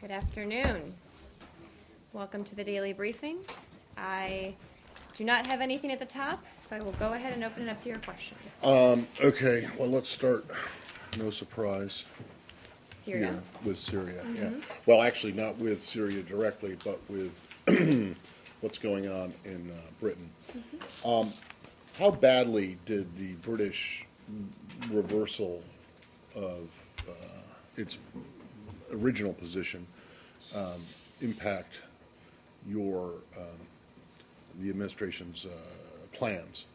Good afternoon. Welcome to the daily briefing. I do not have anything at the top, so I will go ahead and open it up to your questions. Okay, well, let's start, no surprise, Syria. here with Syria. Yeah. Well, actually, not with Syria directly, but with what's going on in Britain. How badly did the British reversal of its original position impact your the administration's plans?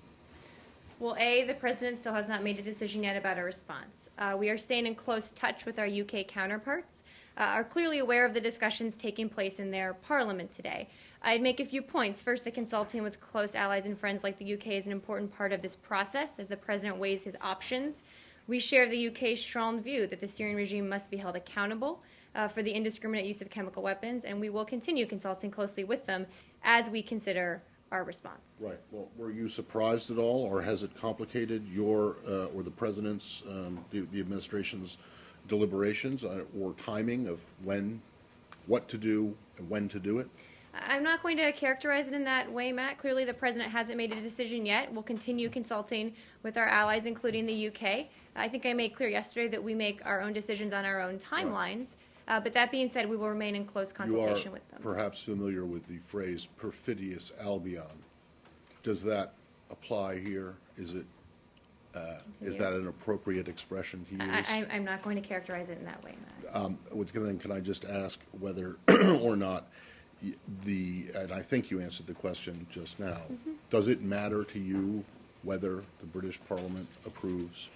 Well, A, the president still has not made a decision yet about a response. We are staying in close touch with our UK counterparts, are clearly aware of the discussions taking place in their parliament today. I'd make a few points. First, that consulting with close allies and friends like the UK is an important part of this process as the president weighs his options. We share the UK's strong view that the Syrian regime must be held accountable for the indiscriminate use of chemical weapons, and we will continue consulting closely with them as we consider our response. Right. Well, were you surprised at all, or has it complicated your or the president's, the administration's deliberations or timing of what to do and when to do it? I'm not going to characterize it in that way, Matt. Clearly, the president hasn't made a decision yet. We'll continue consulting with our allies, including the UK. I think I made clear yesterday that we make our own decisions on our own timelines. Right. But that being said, we will remain in close consultation with them. You are perhaps familiar with the phrase perfidious Albion. Does that apply here? Is it is that an appropriate expression to use? I'm not going to characterize it in that way, Matt. Then can I just ask whether or not and I think you answered the question just now, does it matter to you whether the British Parliament approves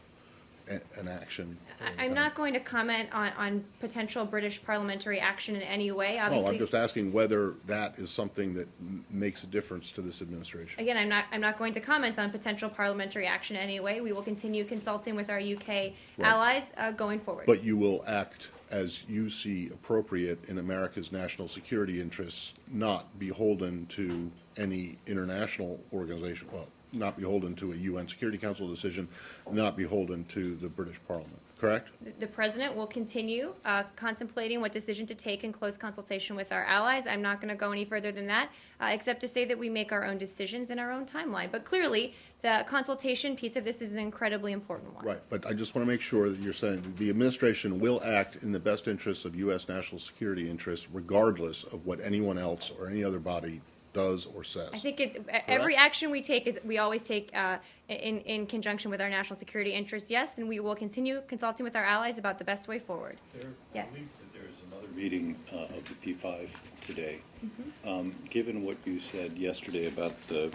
an action? I'm not going to comment on potential British parliamentary action in any way. Obviously, no, I'm just asking whether that is something that makes a difference to this administration. Again, I'm not going to comment on potential parliamentary action in any way. We will continue consulting with our UK allies going forward. But you will act as you see appropriate in America's national security interests, not beholden to any international organization. Well, not beholden to a UN Security Council decision, not beholden to the British Parliament, correct? The President will continue contemplating what decision to take in close consultation with our allies. I'm not going to go any further than that, except to say that we make our own decisions in our own timeline. But clearly, the consultation piece of this is an incredibly important one. Right, but I just want to make sure that you're saying that the administration will act in the best interests of U.S. national security interests, regardless of what anyone else or any other body does or says. I think every action we take we always take in conjunction with our national security interests, yes, and we will continue consulting with our allies about the best way forward. Yes. I believe that there is another meeting of the P5 today. Given what you said yesterday about the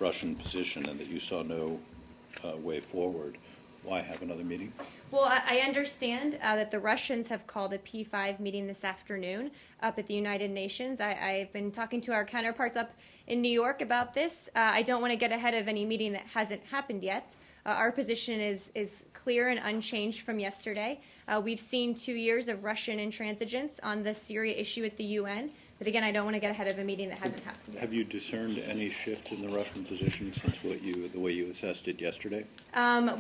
Russian position and that you saw no way forward, why have another meeting? Well, I understand that the Russians have called a P5 meeting this afternoon up at the United Nations. I've been talking to our counterparts up in New York about this. I don't want to get ahead of any meeting that hasn't happened yet. Our position is clear and unchanged from yesterday. We've seen 2 years of Russian intransigence on the Syria issue at the UN. But again, I don't want to get ahead of a meeting that hasn't happened yet. Have you discerned any shift in the Russian position since the way you assessed it yesterday?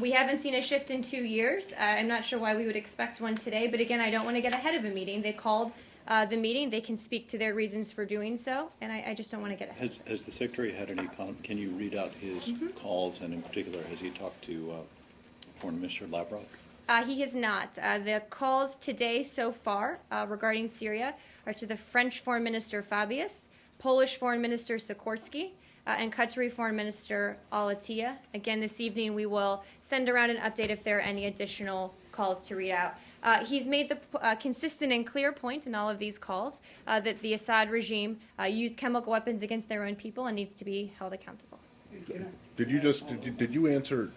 We haven't seen a shift in 2 years. I'm not sure why we would expect one today. But again, I don't want to get ahead of a meeting. They called the meeting. They can speak to their reasons for doing so. And I just don't want to get ahead. Has the Secretary had any can you read out his calls? And in particular, has he talked to Foreign Minister Lavrov? He has not. The calls today so far regarding Syria are to the French Foreign Minister Fabius, Polish Foreign Minister Sikorski, and Qatari Foreign Minister Al-Attiyah. Again, this evening we will send around an update if there are any additional calls to read out. He's made the consistent and clear point in all of these calls that the Assad regime used chemical weapons against their own people and needs to be held accountable. Did you answer,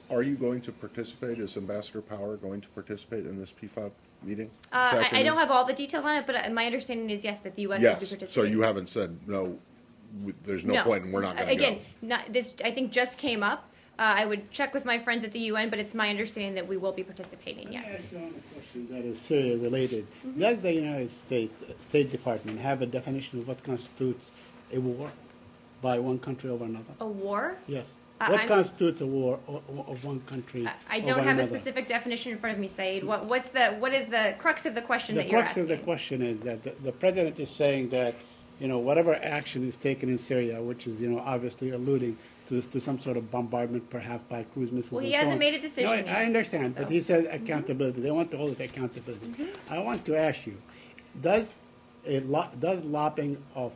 are you going to participate, is Ambassador Power going to participate in this P5 meeting? I don't have all the details on it, but my understanding is yes, that the U.S. will be participating. So you haven't said, no, there's no point and we're not going to go. Again, this I think just came up. I would check with my friends at the UN, but it's my understanding that we will be participating, yes. Let me ask you a question that is Syria related. Does the United States State Department have a definition of what constitutes a war by one country over another? A war? Yes. What I'm- constitutes a war of one country? I over don't have a another? specific definition in front of me, Said. What is the crux of the question The that you're crux asking? of the question is that the president is saying that, whatever action is taken in Syria, which is, obviously alluding to some sort of bombardment, perhaps by cruise missiles. Well, he and so hasn't on. made a decision No, yet, I understand, but so. he says accountability. They want to hold it accountability. I want to ask you, does lobbing of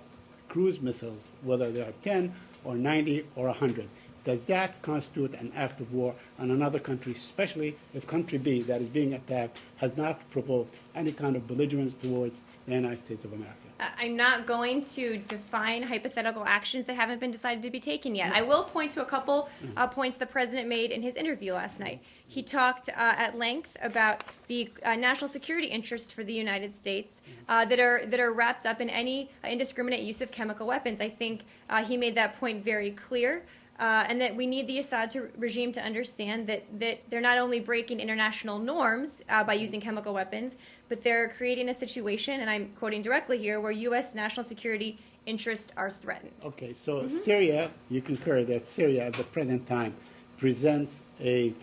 cruise missiles, whether they are 10 or 90 or 100, does that constitute an act of war on another country, especially if country B that is being attacked has not provoked any kind of belligerence towards the United States of America? I'm not going to define hypothetical actions that haven't been decided to be taken yet. I will point to a couple points the president made in his interview last night. He talked at length about the national security interest for the United States that are wrapped up in any indiscriminate use of chemical weapons. I think he made that point very clear. And that we need the Assad regime to understand that they're not only breaking international norms by using chemical weapons, but they're creating a situation, and I'm quoting directly here, where U.S. national security interests are threatened. Okay, so Syria, you concur that Syria at the present time presents a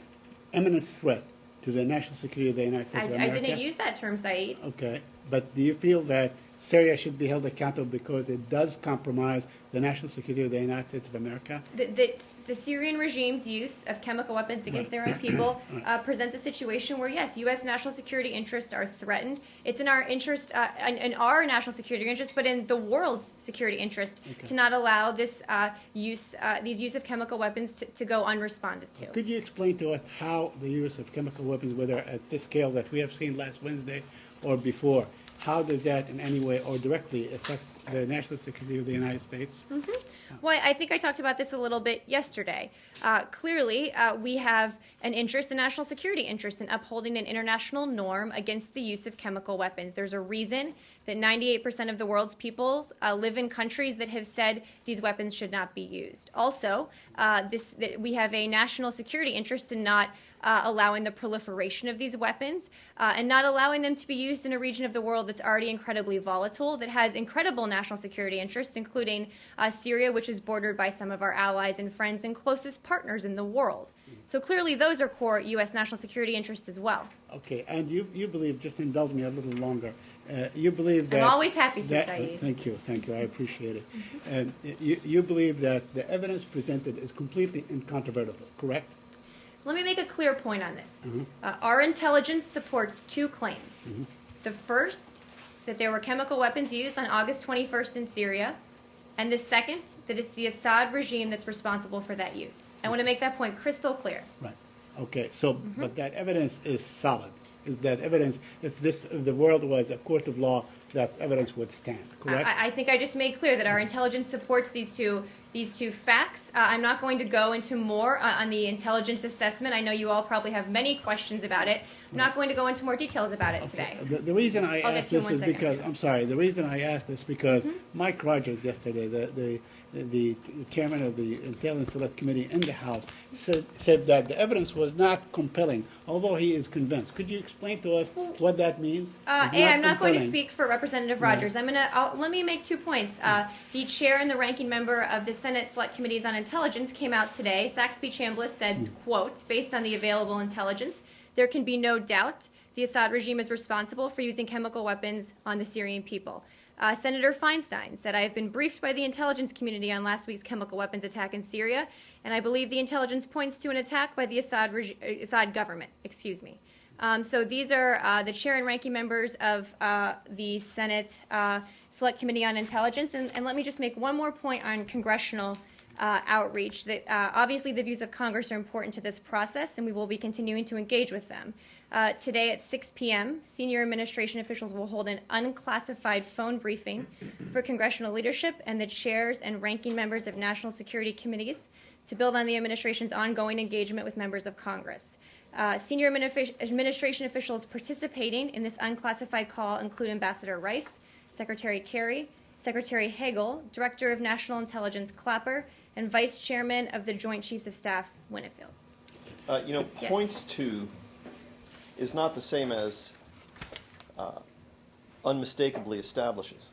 imminent threat to the national security of the United States of I America? didn't use that term, Saeed. Okay, but do you feel that Syria should be held accountable because it does compromise the national security of the United States of America? The Syrian regime's use of chemical weapons against their own people presents a situation where, yes, U.S. national security interests are threatened. It's in our interest, in our national security interest, but in the world's security interest to not allow this use of chemical weapons to go unresponded to. Could you explain to us how the use of chemical weapons, whether at this scale that we have seen last Wednesday or before, how does that in any way or directly affect the national security of the United States? Well, I think I talked about this a little bit yesterday. Clearly, we have an interest, a national security interest, in upholding an international norm against the use of chemical weapons. There's a reason that 98% of the world's peoples live in countries that have said these weapons should not be used. Also, we have a national security interest in not allowing the proliferation of these weapons and not allowing them to be used in a region of the world that's already incredibly volatile, that has incredible national security interests, including Syria, which is bordered by some of our allies and friends and closest partners in the world. So clearly those are core U.S. national security interests as well. Okay, and you believe, just indulge me a little longer, you believe that... I'm always happy to, Saeed. Thank you, I appreciate it. You believe that the evidence presented is completely incontrovertible, correct? Let me make a clear point on this. Our intelligence supports two claims. The first, that there were chemical weapons used on August 21st in Syria, and the second, that it's the Assad regime that's responsible for that use. I want to make that point crystal clear. Right. Okay, so, but that evidence is solid. Is that evidence, if the world was a court of law, that evidence would stand, correct? I think I just made clear that our intelligence supports these two facts. I'm not going to go into more on the intelligence assessment. I know you all probably have many questions about it. I'm not going to go into more details about it today. The reason I I'll get asked to you this in is 1 second. because, I'm sorry, the reason I asked this because Mike Rogers yesterday, the chairman of the Intelligence Select Committee in the House, said that the evidence was not compelling, although he is convinced. Could you explain to us what that means? I'm not going to speak for Representative Rogers. Let me make 2 points. The chair and the ranking member of the Senate Select Committees on Intelligence came out today. Saxby Chambliss said, quote, based on the available intelligence, there can be no doubt the Assad regime is responsible for using chemical weapons on the Syrian people. Senator Feinstein said, I have been briefed by the intelligence community on last week's chemical weapons attack in Syria, and I believe the intelligence points to an attack by the Assad government. So these are the chair and ranking members of the Senate Select Committee on Intelligence. And let me just make one more point on congressional outreach, that obviously the views of Congress are important to this process, and we will be continuing to engage with them. Today at 6 p.m., senior administration officials will hold an unclassified phone briefing for congressional leadership and the chairs and ranking members of national security committees to build on the administration's ongoing engagement with members of Congress. Senior administration officials participating in this unclassified call include Ambassador Rice, Secretary Kerry, Secretary Hagel, Director of National Intelligence Clapper, and Vice Chairman of the Joint Chiefs of Staff, Winfield. Yes. Points to is not the same as unmistakably establishes.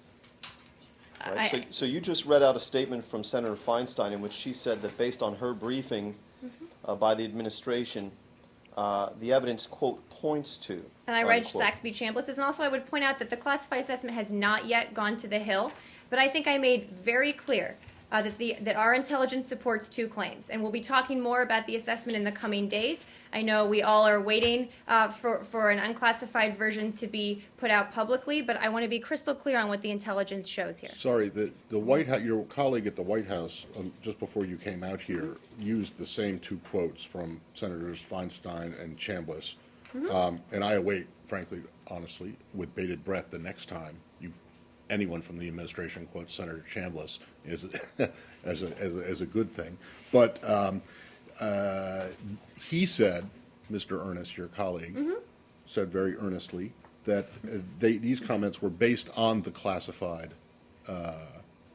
Right? So you just read out a statement from Senator Feinstein in which she said that based on her briefing by the administration, the evidence, quote, points to. And I read unquote. Saxby Chambliss's, and also I would point out that the classified assessment has not yet gone to the Hill, but I think I made very clear that our intelligence supports two claims, and we'll be talking more about the assessment in the coming days. I know we all are waiting for an unclassified version to be put out publicly, but I want to be crystal clear on what the intelligence shows here. Sorry, the White House, your colleague at the White House, just before you came out here, used the same two quotes from Senators Feinstein and Chambliss. And I await, frankly, honestly, with bated breath the next time anyone from the administration quotes Senator Chambliss as a good thing. But he said, Mr. Ernest, your colleague, said very earnestly that these comments were based on the classified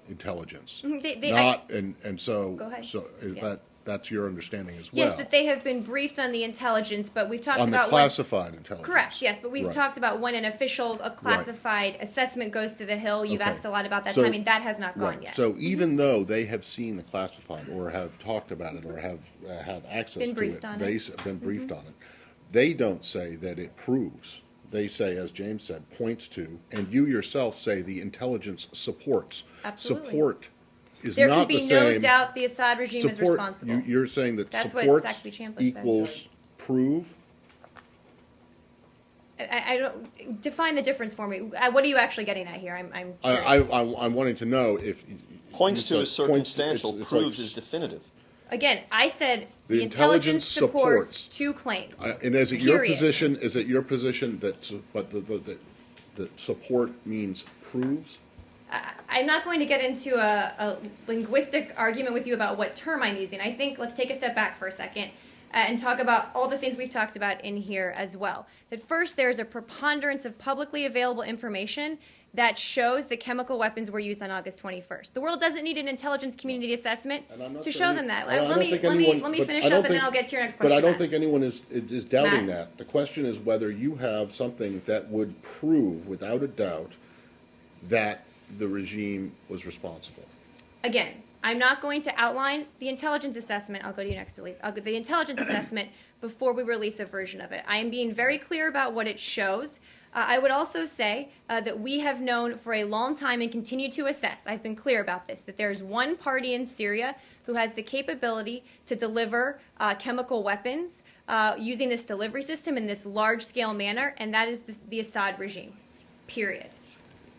intelligence. So Go ahead. So is Yeah. that's your understanding as well? Yes, that they have been briefed on the intelligence, but we've talked on the about classified intelligence. Correct, yes, but we've Right. talked about when a classified assessment goes to the Hill. You've Okay. asked a lot about that So- timing. That has not gone Right. yet. So even though they have seen the classified or have talked about it or have had access Been to briefed it, on they it. have been briefed on it. They don't say that it proves. They say, as James said, points to, and you yourself say the intelligence supports. Absolutely. Support is There not can the be same. no doubt the Assad regime is Support, responsible. you're saying that That's what supports Saxby Chambliss said. equals prove? I don't define the difference for me. What are you actually getting at here? I'm curious. I'm wanting to know if. Points you to said is circumstantial, it's proves like- is definitive. Again, I said The the intelligence intelligence supports supports. two claims. And is it your Period. position, but that support means proves? I'm not going to get into a linguistic argument with you about what term I'm using. I think let's take a step back for a second and talk about all the things we've talked about in here as well. That first, there's a preponderance of publicly available information that shows that chemical weapons were used on August 21st. The world doesn't need an intelligence community assessment And I'm not to saying- show them that. I don't Let me think anyone- let me but finish I don't up, and then think- I'll get to your next But question. I don't Matt. think anyone is doubting Matt. that. The question is whether you have something that would prove, without a doubt, that the regime was responsible. Again, I'm not going to outline the intelligence assessment. I'll go to you next, Elise. I'll get the intelligence assessment before we release a version of it. I am being very clear about what it shows. I would also say that we have known for a long time and continue to assess, I've been clear about this, that there's one party in Syria who has the capability to deliver chemical weapons using this delivery system in this large-scale manner, and that is the Assad regime, period.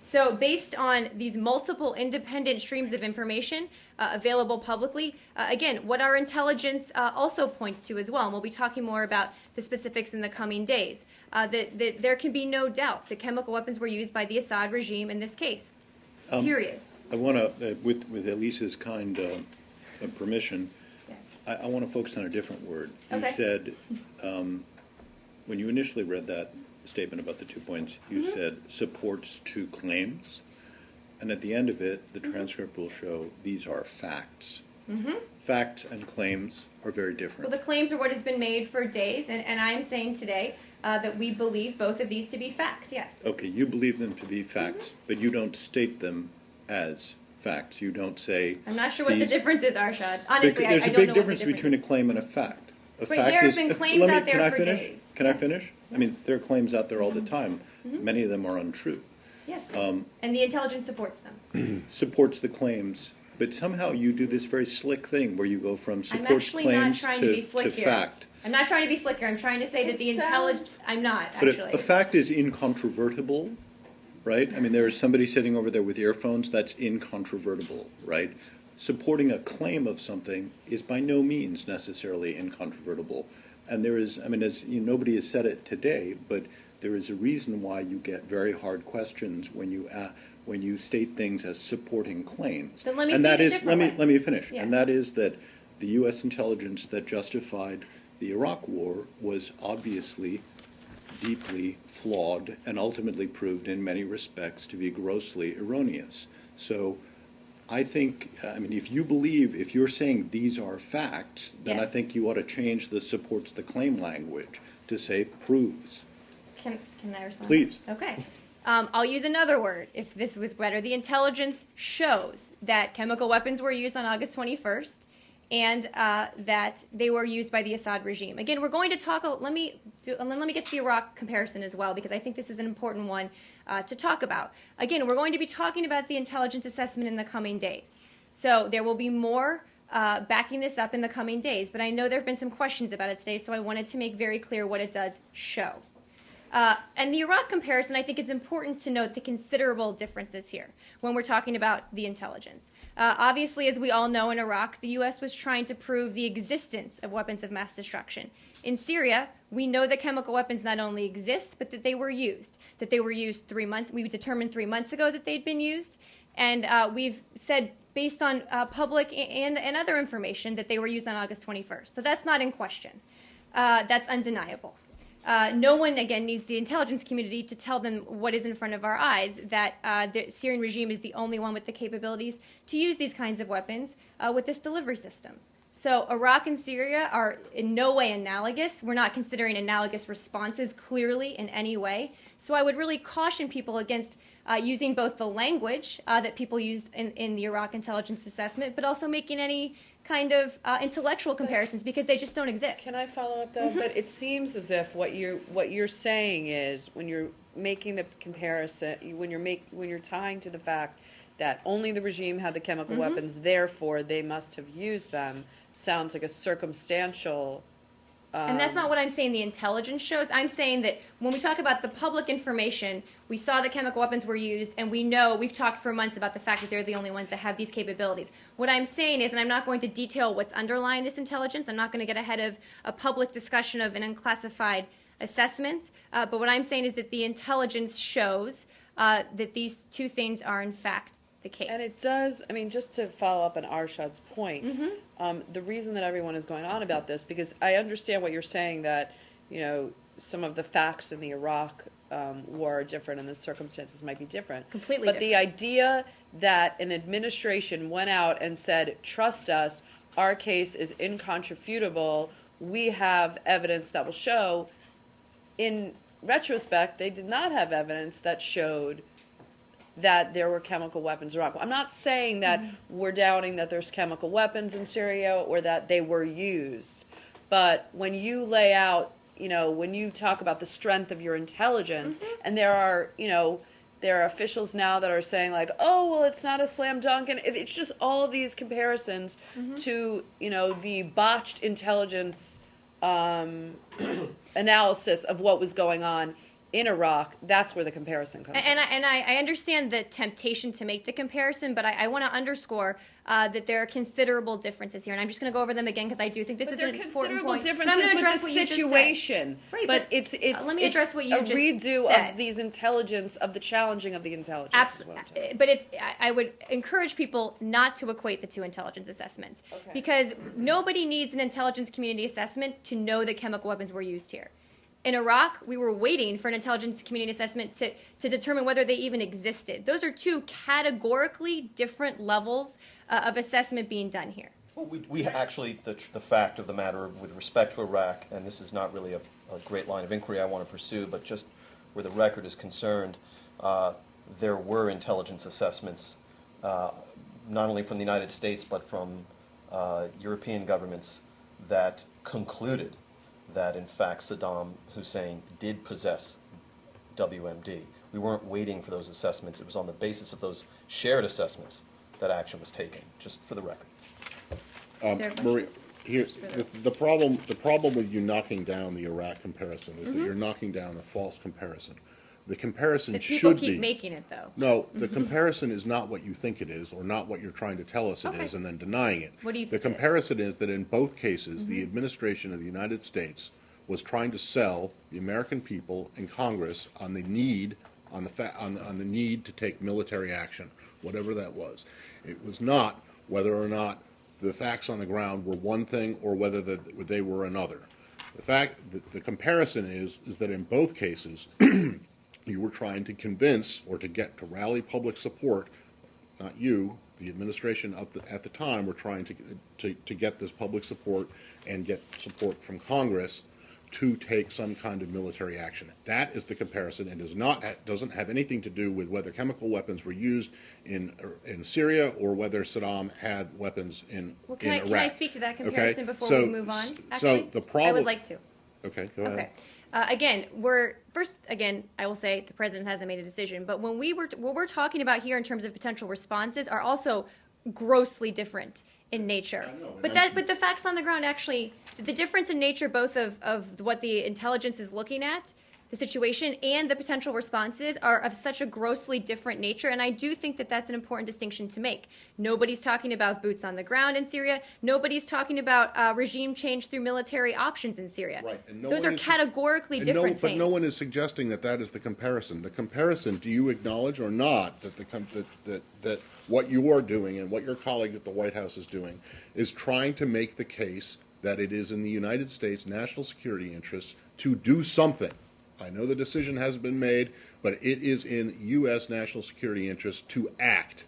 So based on these multiple independent streams of information available publicly, again, what our intelligence also points to as well, and we'll be talking more about the specifics in the coming days, that there can be no doubt that chemical weapons were used by the Assad regime in this case, period. I want to, with Elise's kind permission, Yes. I want to focus on a different word. Okay. You said, when you initially read that statement about the 2 points, you said supports two claims, and at the end of it, the transcript will show these are facts. Facts and claims are very different. Well, the claims are what has been made for days, and I'm saying today that we believe both of these to be facts, yes. Okay, you believe them to be facts, but you don't state them as facts. You don't say. I'm not sure what the these- difference is, Arshad. Honestly, I There's don't a know big what difference the between a difference is. claim and a fact. A But fact there have is- been claims let me- out there can I for finish? days. Can I Yes. finish? I mean, there are claims out there all the time. Many of them are untrue. Yes, and the intelligence supports them. Supports the claims, but somehow you do this very slick thing where you go from I'm supports actually not claims trying to be slick to here. fact. I'm not trying to be slick here. I'm trying to say that the intelligence. I'm not But actually. a fact is incontrovertible, right? I mean, there is somebody sitting over there with earphones, that's incontrovertible, right? Supporting a claim of something is by no means necessarily incontrovertible. And there is, I mean, as you know, nobody has said it today, but there is a reason why you get very hard questions when you state things as supporting claims. Then let me and say that it a is, different way. let me finish. Yeah. And that is that the U.S. intelligence that justified the Iraq War was obviously deeply flawed and ultimately proved in many respects to be grossly erroneous. So I think, I mean, if you're saying these are facts, then I Yes. think you ought to change the supports the claim language to say proves. Can I respond? Please. Okay. I'll use another word if this was better. The intelligence shows that chemical weapons were used on August 21st and that they were used by the Assad regime. Again, we're going to talk, let me get to the Iraq comparison as well, because I think this is an important one to talk about. Again, we're going to be talking about the intelligence assessment in the coming days. So there will be more backing this up in the coming days, but I know there have been some questions about it today, so I wanted to make very clear what it does show. And the Iraq comparison, I think it's important to note the considerable differences here when we're talking about the intelligence. Obviously, as we all know, in Iraq, the U.S. was trying to prove the existence of weapons of mass destruction. In Syria, we know that chemical weapons not only exist, but that they were used. That they were used 3 months. We determined 3 months ago that they'd been used, and we've said, based on public and other information, that they were used on August 21st. So that's not in question. That's undeniable. No one, again, needs the intelligence community to tell them what is in front of our eyes, that the Syrian regime is the only one with the capabilities to use these kinds of weapons with this delivery system. So Iraq and Syria are in no way analogous. We're not considering analogous responses clearly in any way. So I would really caution people against using both the language that people used in the Iraq intelligence assessment, but also making any kind of intellectual comparisons, because they just don't exist. Can I follow up though? But it seems as if what you're saying is, when you're making the comparison, when you're tying to the fact that only the regime had the chemical weapons, therefore they must have used them, sounds like a circumstantial. And that's not what I'm saying the intelligence shows. I'm saying that when we talk about the public information, we saw that chemical weapons were used, and we know, we've talked for months about the fact that they're the only ones that have these capabilities. What I'm saying is, and I'm not going to detail what's underlying this intelligence, I'm not going to get ahead of a public discussion of an unclassified assessment, but what I'm saying is that the intelligence shows that these two things are in fact the case. And it does, I mean, just to follow up on Arshad's point, the reason that everyone is going on about this, because I understand what you're saying, that, you know, some of the facts in the Iraq war are different and the circumstances might be different. Completely But different. the idea that an administration went out and said, trust us, our case is incontrovertible, we have evidence that will show, in retrospect, they did not have evidence that showed that there were chemical weapons in Iraq. I'm not saying that we're doubting that there's chemical weapons in Syria or that they were used, but when you lay out, you know, when you talk about the strength of your intelligence, and there are, you know, there are officials now that are saying like, oh, well, it's not a slam dunk, and it's just all of these comparisons to, you know, the botched intelligence analysis of what was going on in Iraq. That's where the comparison comes in. And I understand the temptation to make the comparison, but I want to underscore that there are considerable differences here, and I'm just going to go over them again because I do think this is an important point. But there are considerable But I'm differences gonna address with what the you just said. situation. Right, but but it's let me address what you a just redo said. of these intelligence, of the challenging of the intelligence. is what I'm talking about. But I would encourage people not to equate the two intelligence assessments, Okay. because nobody needs an intelligence community assessment to know that chemical weapons were used here. In Iraq, we were waiting for an intelligence community assessment to determine whether they even existed. Those are two categorically different levels of assessment being done here. Well, we actually, the fact of the matter with respect to Iraq, and this is not really a great line of inquiry I want to pursue, but just where the record is concerned, there were intelligence assessments, not only from the United States, but from European governments that concluded that, in fact, Saddam Hussein did possess WMD. We weren't waiting for those assessments. It was on the basis of those shared assessments that action was taken, just for the record. Maria, here, the problem with you knocking down the Iraq comparison is that you're knocking down a false comparison. The comparison The people should keep be. making it, though. No, the comparison is not what you think it is, or not what you're trying to tell us it Okay. is, and then denying it. What do you The think it is? comparison is that in both cases, the administration of the United States was trying to sell the American people and Congress on the need, on the need to take military action, whatever that was. It was not whether or not the facts on the ground were one thing or whether they were another. The fact that the comparison is that in both cases, you were trying to convince or to rally public support, not you, the administration at the time were trying to get this public support and get support from Congress to take some kind of military action. That is the comparison, and doesn't have anything to do with whether chemical weapons were used in Syria or whether Saddam had weapons in Well, Iraq. can I speak to that comparison Okay? before we move on? Actually, So the problem. I would like to. Okay, go ahead. Okay. Again, I will say the president hasn't made a decision, but what we're talking about here in terms of potential responses are also grossly different in nature. I know, But the facts on the ground actually, the difference in nature both of what the intelligence is looking at, the situation, and the potential responses are of such a grossly different nature, and I do think that that's an important distinction to make. Nobody's talking about boots on the ground in Syria. Nobody's talking about regime change through military options in Syria. Right, and Those are categorically different But things. no one is suggesting that that is the comparison. The comparison, do you acknowledge or not that that what you are doing and what your colleague at the White House is doing is trying to make the case that it is in the United States national security interests to do something? I know the decision hasn't been made, but it is in U.S. national security interests to act.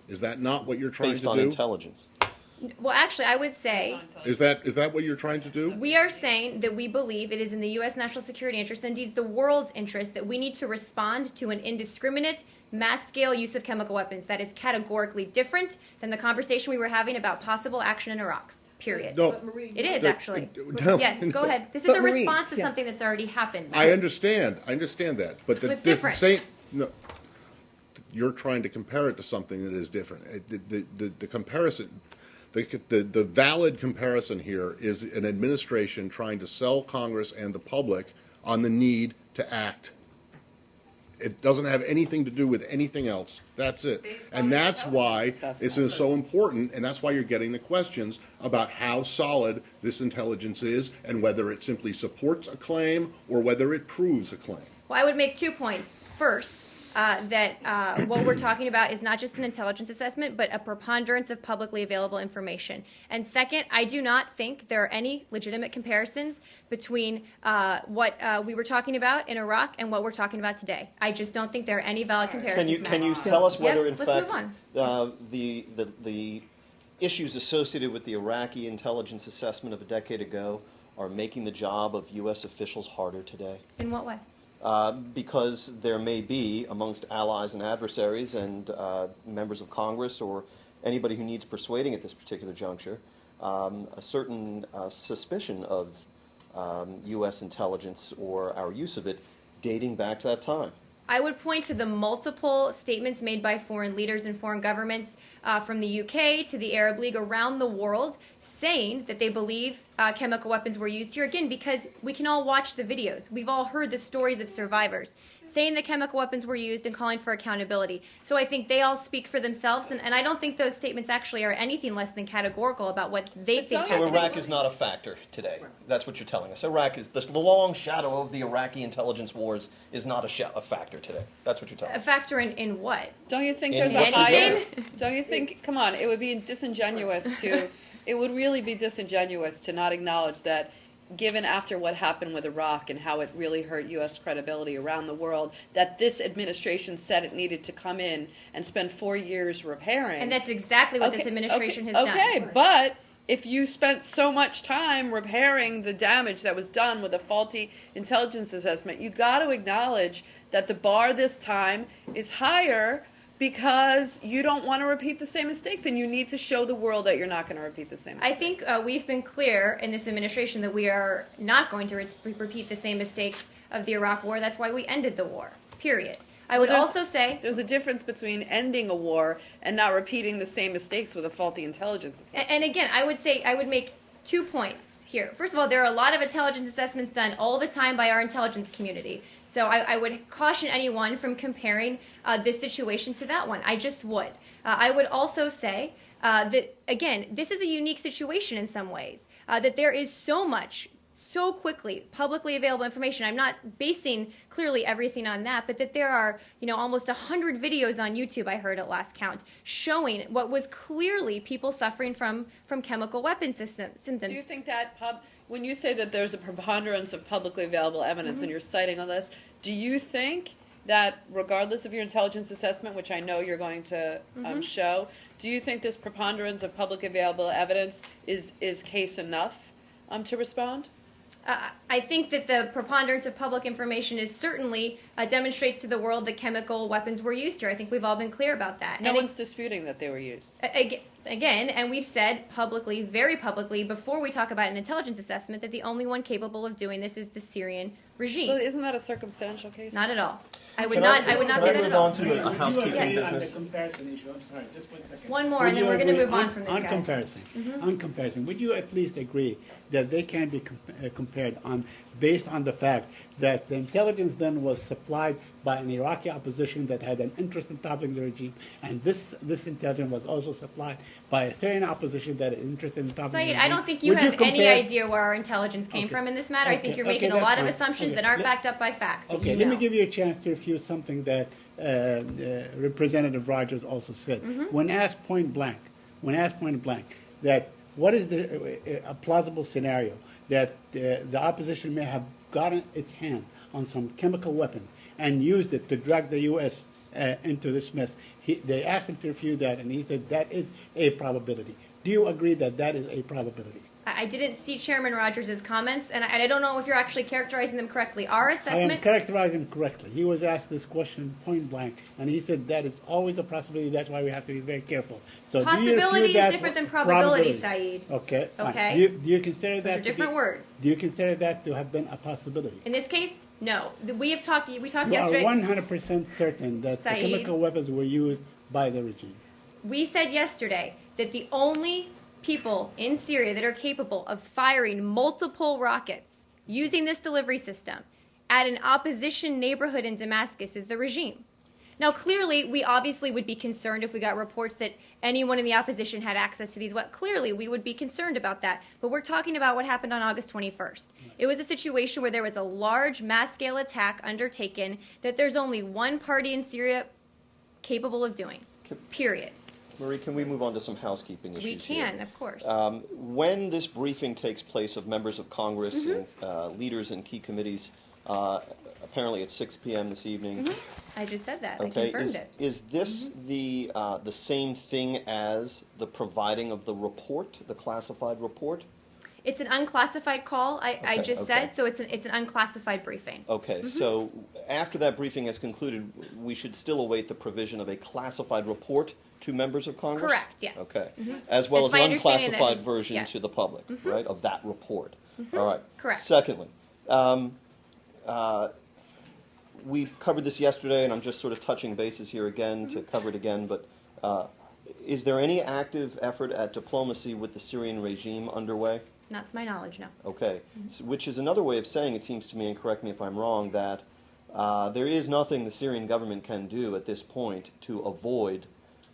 Is that not what you're trying Based to on do? intelligence. Well, actually, I would say Is that what you're trying to do? we are saying that we believe it is in the U.S. national security interest, indeed the world's interest, that we need to respond to an indiscriminate, mass-scale use of chemical weapons. That is categorically different than the conversation we were having about possible action in Iraq. Period. No. It is actually. No. Yes, go ahead. This is But a Marie, response to yeah. something that's already happened. I understand that, but So it's the different. same. No, you're trying to compare it to something that is different. The comparison, the valid comparison here is an administration trying to sell Congress and the public on the need to act. It doesn't have anything to do with anything else. That's it. Based on And that's why intelligence it's assessment. so important, and that's why you're getting the questions about how solid this intelligence is and whether it simply supports a claim or whether it proves a claim. Well, I would make 2 points. First, that what we're talking about is not just an intelligence assessment, but a preponderance of publicly available information. And second, I do not think there are any legitimate comparisons between what we were talking about in Iraq and what we're talking about today. I just don't think there are any valid comparisons. Can you Matt. tell us whether, Yep, in let's fact, move on. the issues associated with the Iraqi intelligence assessment of a decade ago are making the job of U.S. officials harder today? In what way? Because there may be, amongst allies and adversaries and members of Congress or anybody who needs persuading at this particular juncture, a certain suspicion of U.S. intelligence or our use of it dating back to that time. I would point to the multiple statements made by foreign leaders and foreign governments from the UK to the Arab League around the world saying that they believe chemical weapons were used here. Again, because we can all watch the videos. We've all heard the stories of survivors saying that chemical weapons were used and calling for accountability. So I think they all speak for themselves, and I don't think those statements actually are anything less than categorical about what they think So happened. Iraq is not a factor today. That's what you're telling us. Iraq is the long shadow of the Iraqi intelligence wars is not a factor today. That's what you're telling A us. factor in what? Don't you think In there's a what you higher? Anything? Don't you think? Come on, it would be disingenuous to. It would really be disingenuous to not acknowledge that, given after what happened with Iraq and how it really hurt U.S. credibility around the world, that this administration said it needed to come in and spend 4 years repairing. And that's exactly what this administration has done. Okay, but if you spent so much time repairing the damage that was done with a faulty intelligence assessment, you got to acknowledge that the bar this time is higher because you don't want to repeat the same mistakes, and you need to show the world that you're not going to repeat the same I mistakes. think we've been clear in this administration that we are not going to repeat the same mistakes of the Iraq War. That's why we ended the war, period. I would There's- also say, there's a difference between ending a war and not repeating the same mistakes with a faulty intelligence assessment. and again, I would make 2 points here. First of all, there are a lot of intelligence assessments done all the time by our intelligence community. So I would caution anyone from comparing this situation to that one. I just would. I would also say that, again, this is a unique situation in some ways, that there is so much, so quickly, publicly available information. I'm not basing clearly everything on that, but that there are, almost 100 videos on YouTube, I heard at last count, showing what was clearly people suffering from chemical weapon symptoms. Do you think that when you say that there's a preponderance of publicly available evidence and you're citing all this, do you think that regardless of your intelligence assessment, which I know you're going to show, do you think this preponderance of public available evidence is case enough to respond? I think that the preponderance of public information is certainly demonstrates to the world that chemical weapons were used here. I think we've all been clear about that. No And one's disputing that they were used. again, and we've said publicly, very publicly, before we talk about an intelligence assessment, that the only one capable of doing this is the Syrian regime. So isn't that a circumstantial case? Not at all. I would Can not say can that I at move all. on to a Would you housekeeping agree on business? the comparison issue? I'm sorry, just 1 second. One more, Would and then you we're gonna agree move on from this, On guys. comparison, on comparison, would you at least agree that they can be compared on, based on the fact that the intelligence then was supplied by an Iraqi opposition that had an interest in toppling the regime, and this intelligence was also supplied by a Syrian opposition that is interested in toppling the Saeed, regime? I don't think you Would have any compare- idea where our intelligence came Okay. from in this matter. I think Okay, you're okay, making a that's lot of fine. assumptions Okay, that aren't let- backed up by facts. that Okay, you let me know. give you a chance to refute something that Representative Rogers also said. When asked point blank, that what is a plausible scenario that the opposition may have gotten its hand on some chemical weapons and used it to drag the U.S. Into this mess, they asked him to refute that, and he said that is a probability. Do you agree that that is a probability? I didn't see Chairman Rogers' comments, and I don't know if you're actually characterizing them correctly. Our I am assessment, characterizing him correctly. He was asked this question point blank, and he said that is always a possibility. That's why we have to be very careful. So do you Possibility refute is that different than probability, Saeed. Okay, fine. Okay. Do you consider that Those are to be- different words. Do you consider that to have been a possibility? In this case, no. We talked You are yesterday. 100% certain that the Saeed. chemical weapons were used by the regime. We said yesterday that the only people in Syria that are capable of firing multiple rockets using this delivery system at an opposition neighborhood in Damascus is the regime. Now, clearly, we obviously would be concerned if we got reports that anyone in the opposition had access to these. Clearly, we would be concerned about that. But we're talking about what happened on August 21st. It was a situation where there was a large mass-scale attack undertaken that there's only one party in Syria capable of doing, period. Marie, can we move on to some housekeeping issues We here? can, of course. When this briefing takes place of members of Congress Mm-hmm. and leaders in key committees, apparently at 6 p.m. this evening, I just said that. okay, I confirmed it. is this Mm-hmm. the same thing as the providing of the report, the classified report? It's an unclassified call, I Okay, just okay. said, so it's an unclassified briefing. Okay, Mm-hmm. so after that briefing has concluded, we should still await the provision of a classified report to members of Congress? Correct, yes. Okay, as well It's as my an understanding that unclassified is- version yes. to the public, right, of that report? All right. Correct. Secondly, we covered this yesterday, and I'm just sort of touching bases here again to cover it again, but is there any active effort at diplomacy with the Syrian regime underway? Not to my knowledge, no. Okay, which is another way of saying, it seems to me, and correct me if I'm wrong, that there is nothing the Syrian government can do at this point to avoid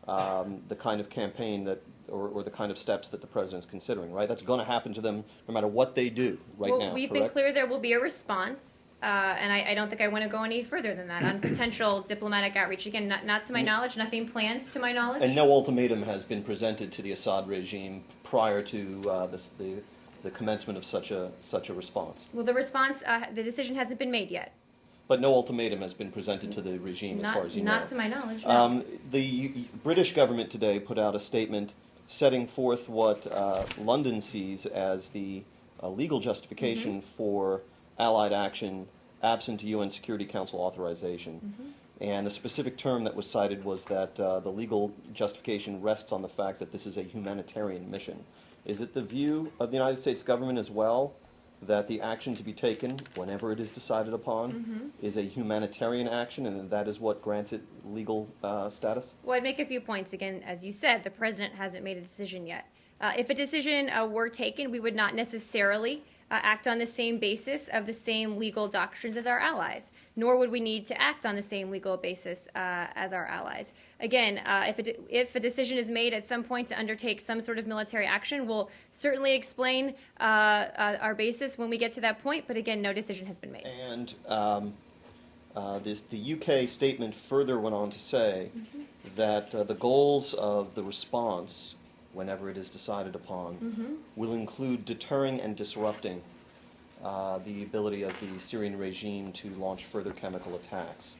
the kind of campaign that, or the kind of steps that the president's considering, right? That's going to happen to them no matter what they do right Well, now, we've correct? been clear there will be a response, and I don't think I want to go any further than that on potential diplomatic outreach. Again, not to my knowledge, nothing planned to my knowledge. And no ultimatum has been presented to the Assad regime prior to the commencement of such a response. Well, the response, the decision hasn't been made yet. But no ultimatum has been presented to the regime, as far as you know. Not to my knowledge, no. The British government today put out a statement setting forth what London sees as the legal justification for Allied action absent UN Security Council authorization. And the specific term that was cited was that the legal justification rests on the fact that this is a humanitarian mission. Is it the view of the United States government as well that the action to be taken, whenever it is decided upon, is a humanitarian action, and that is what grants it legal status? Well, I'd make a few points. Again, as you said, the president hasn't made a decision yet. If a decision were taken, we would not necessarily act on the same basis of the same legal doctrines as our allies, nor would we need to act on the same legal basis as our allies. Again, if a decision is made at some point to undertake some sort of military action, we'll certainly explain our basis when we get to that point, but again, no decision has been made. And the UK statement further went on to say that the goals of the response, whenever it is decided upon, will include deterring and disrupting the ability of the Syrian regime to launch further chemical attacks.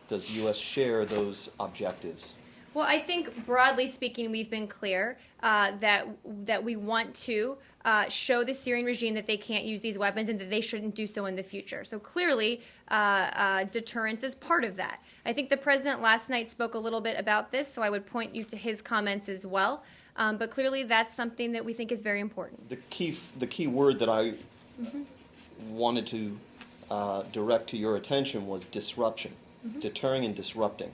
Does the U.S. share those objectives? Well, I think broadly speaking, we've been clear that we want to show the Syrian regime that they can't use these weapons and that they shouldn't do so in the future. So clearly, deterrence is part of that. I think the president last night spoke a little bit about this, so I would point you to his comments as well. But clearly, that's something that we think is very important. The key word that I wanted to direct to your attention was disruption, deterring and disrupting.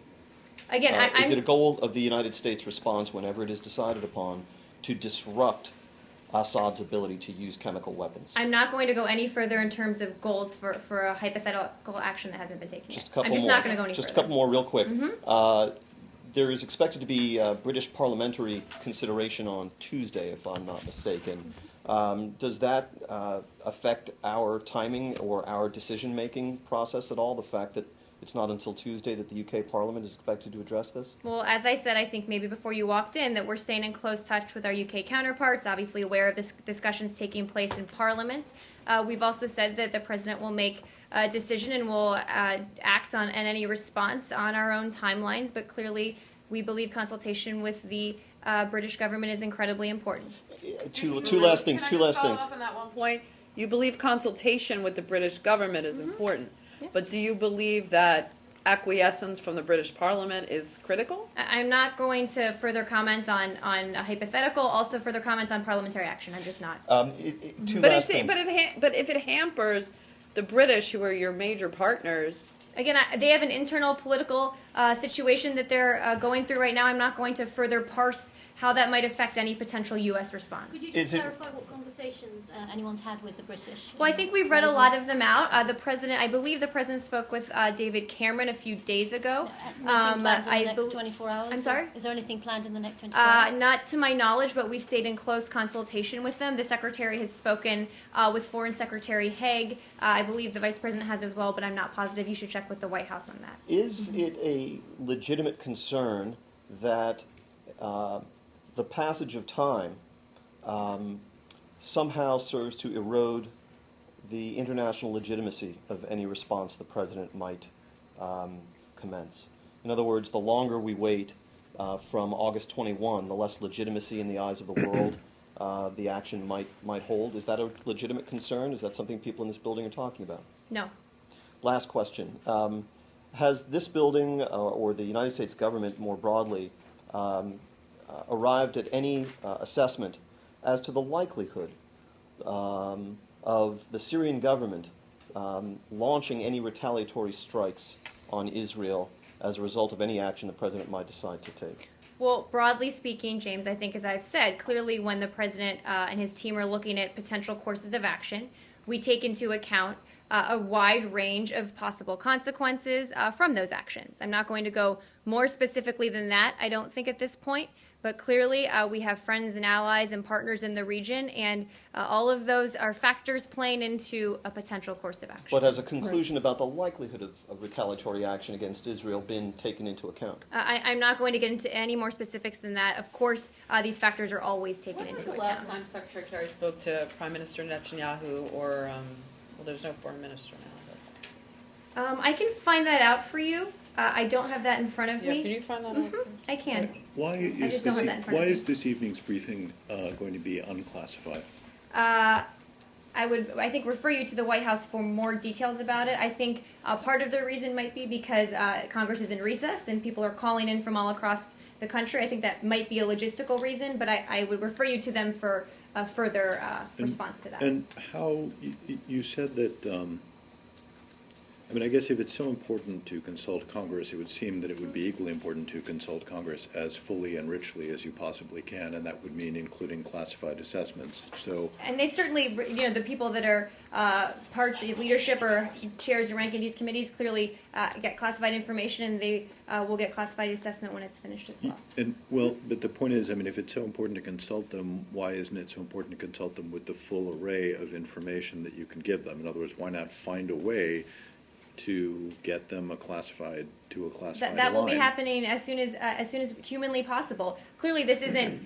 Again, Is it a goal of the United States response, whenever it is decided upon, to disrupt Assad's ability to use chemical weapons? I'm not going to go any further in terms of goals for a hypothetical action that hasn't been taken Just a yet. couple I'm just more. not going to go any Just further. a couple more real quick. There is expected to be British parliamentary consideration on Tuesday, if I'm not mistaken. Does that affect our timing or our decision-making process at all, the fact that it's not until Tuesday that the UK Parliament is expected to address this? Well, as I said, I think maybe before you walked in, that we're staying in close touch with our UK counterparts, obviously aware of the discussions taking place in Parliament. We've also said that the President will make a decision and will act on any response on our own timelines, but clearly we believe consultation with the British government is incredibly important. Two last things. Can I just follow up on that one point? You believe consultation with the British government is important, but do you believe that acquiescence from the British Parliament is critical? I'm not going to further comment on a hypothetical, also further comment on parliamentary action. I'm just not. Two But last things. if it hampers the British, who are your major partners, Again, they have an internal political situation that they're going through right now. I'm not going to further parse how that might affect any potential U.S. response. Could you Is just it- clarify what conversations anyone's had with the British? Well, I think we've read a lot of them out. I believe the president spoke with David Cameron a few days ago. Anything planned in the next bel- 24 hours? I'm sorry? Is there anything planned in the next 24 hours? Not to my knowledge, but we've stayed in close consultation with them. The secretary has spoken with Foreign Secretary Haig. I believe the vice president has as well, but I'm not positive. You should check with the White House on that. Is it a legitimate concern that the passage of time somehow serves to erode the international legitimacy of any response the president might commence? In other words, the longer we wait from August 21, the less legitimacy in the eyes of the world the action might hold. Is that a legitimate concern? Is that something people in this building are talking about? No. Last question. Has this building or the United States government more broadly arrived at any assessment as to the likelihood of the Syrian government launching any retaliatory strikes on Israel as a result of any action the president might decide to take? Well, broadly speaking, James, I think as I've said, clearly when the president and his team are looking at potential courses of action, we take into account a wide range of possible consequences from those actions. I'm not going to go more specifically than that, I don't think, at this point. But clearly, we have friends and allies and partners in the region, and all of those are factors playing into a potential course of action. But has a conclusion about the likelihood of retaliatory action against Israel been taken into account? I'm not going to get into any more specifics than that. Of course, these factors are always taken when was into the account. last time Secretary Kerry spoke to Prime Minister Netanyahu or, well, there's no foreign minister now. I can find that out for you. I don't have that in front of Yeah, me. can you find that out? I can. Why just is don't have that in front why of me. is this evening's briefing going to be unclassified? I think refer you to the White House for more details about it. I think part of the reason might be because Congress is in recess and people are calling in from all across the country. I think that might be a logistical reason, but I would refer you to them for a further response to that. And how you said that? I mean, I guess if it's so important to consult Congress, it would seem that it would be equally important to consult Congress as fully and richly as you possibly can, and that would mean including classified assessments. So, And they've certainly, the people that are parts of leadership or chairs and ranking these committees clearly get classified information, and they will get classified assessment when it's finished as well. but the point is, I mean, if it's so important to consult them, why isn't it so important to consult them with the full array of information that you can give them? In other words, why not find a way to get them a classified That will be line? happening as soon as humanly possible. Clearly, this isn't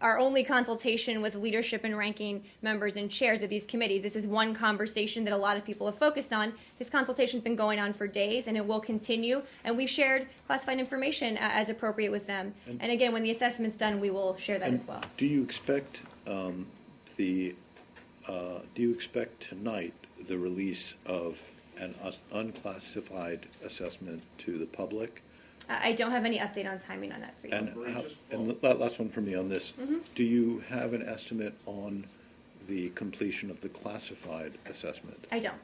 our only consultation with leadership and ranking members and chairs of these committees. This is one conversation that a lot of people have focused on. This consultation's been going on for days, and it will continue. And we've shared classified information as appropriate with them. And again, when the assessment's done, we will share that as well. Do you expect do you expect tonight the release of an unclassified assessment to the public? I don't have any update on timing on that for you. And the last one from me on this. Do you have an estimate on the completion of the classified assessment? I don't.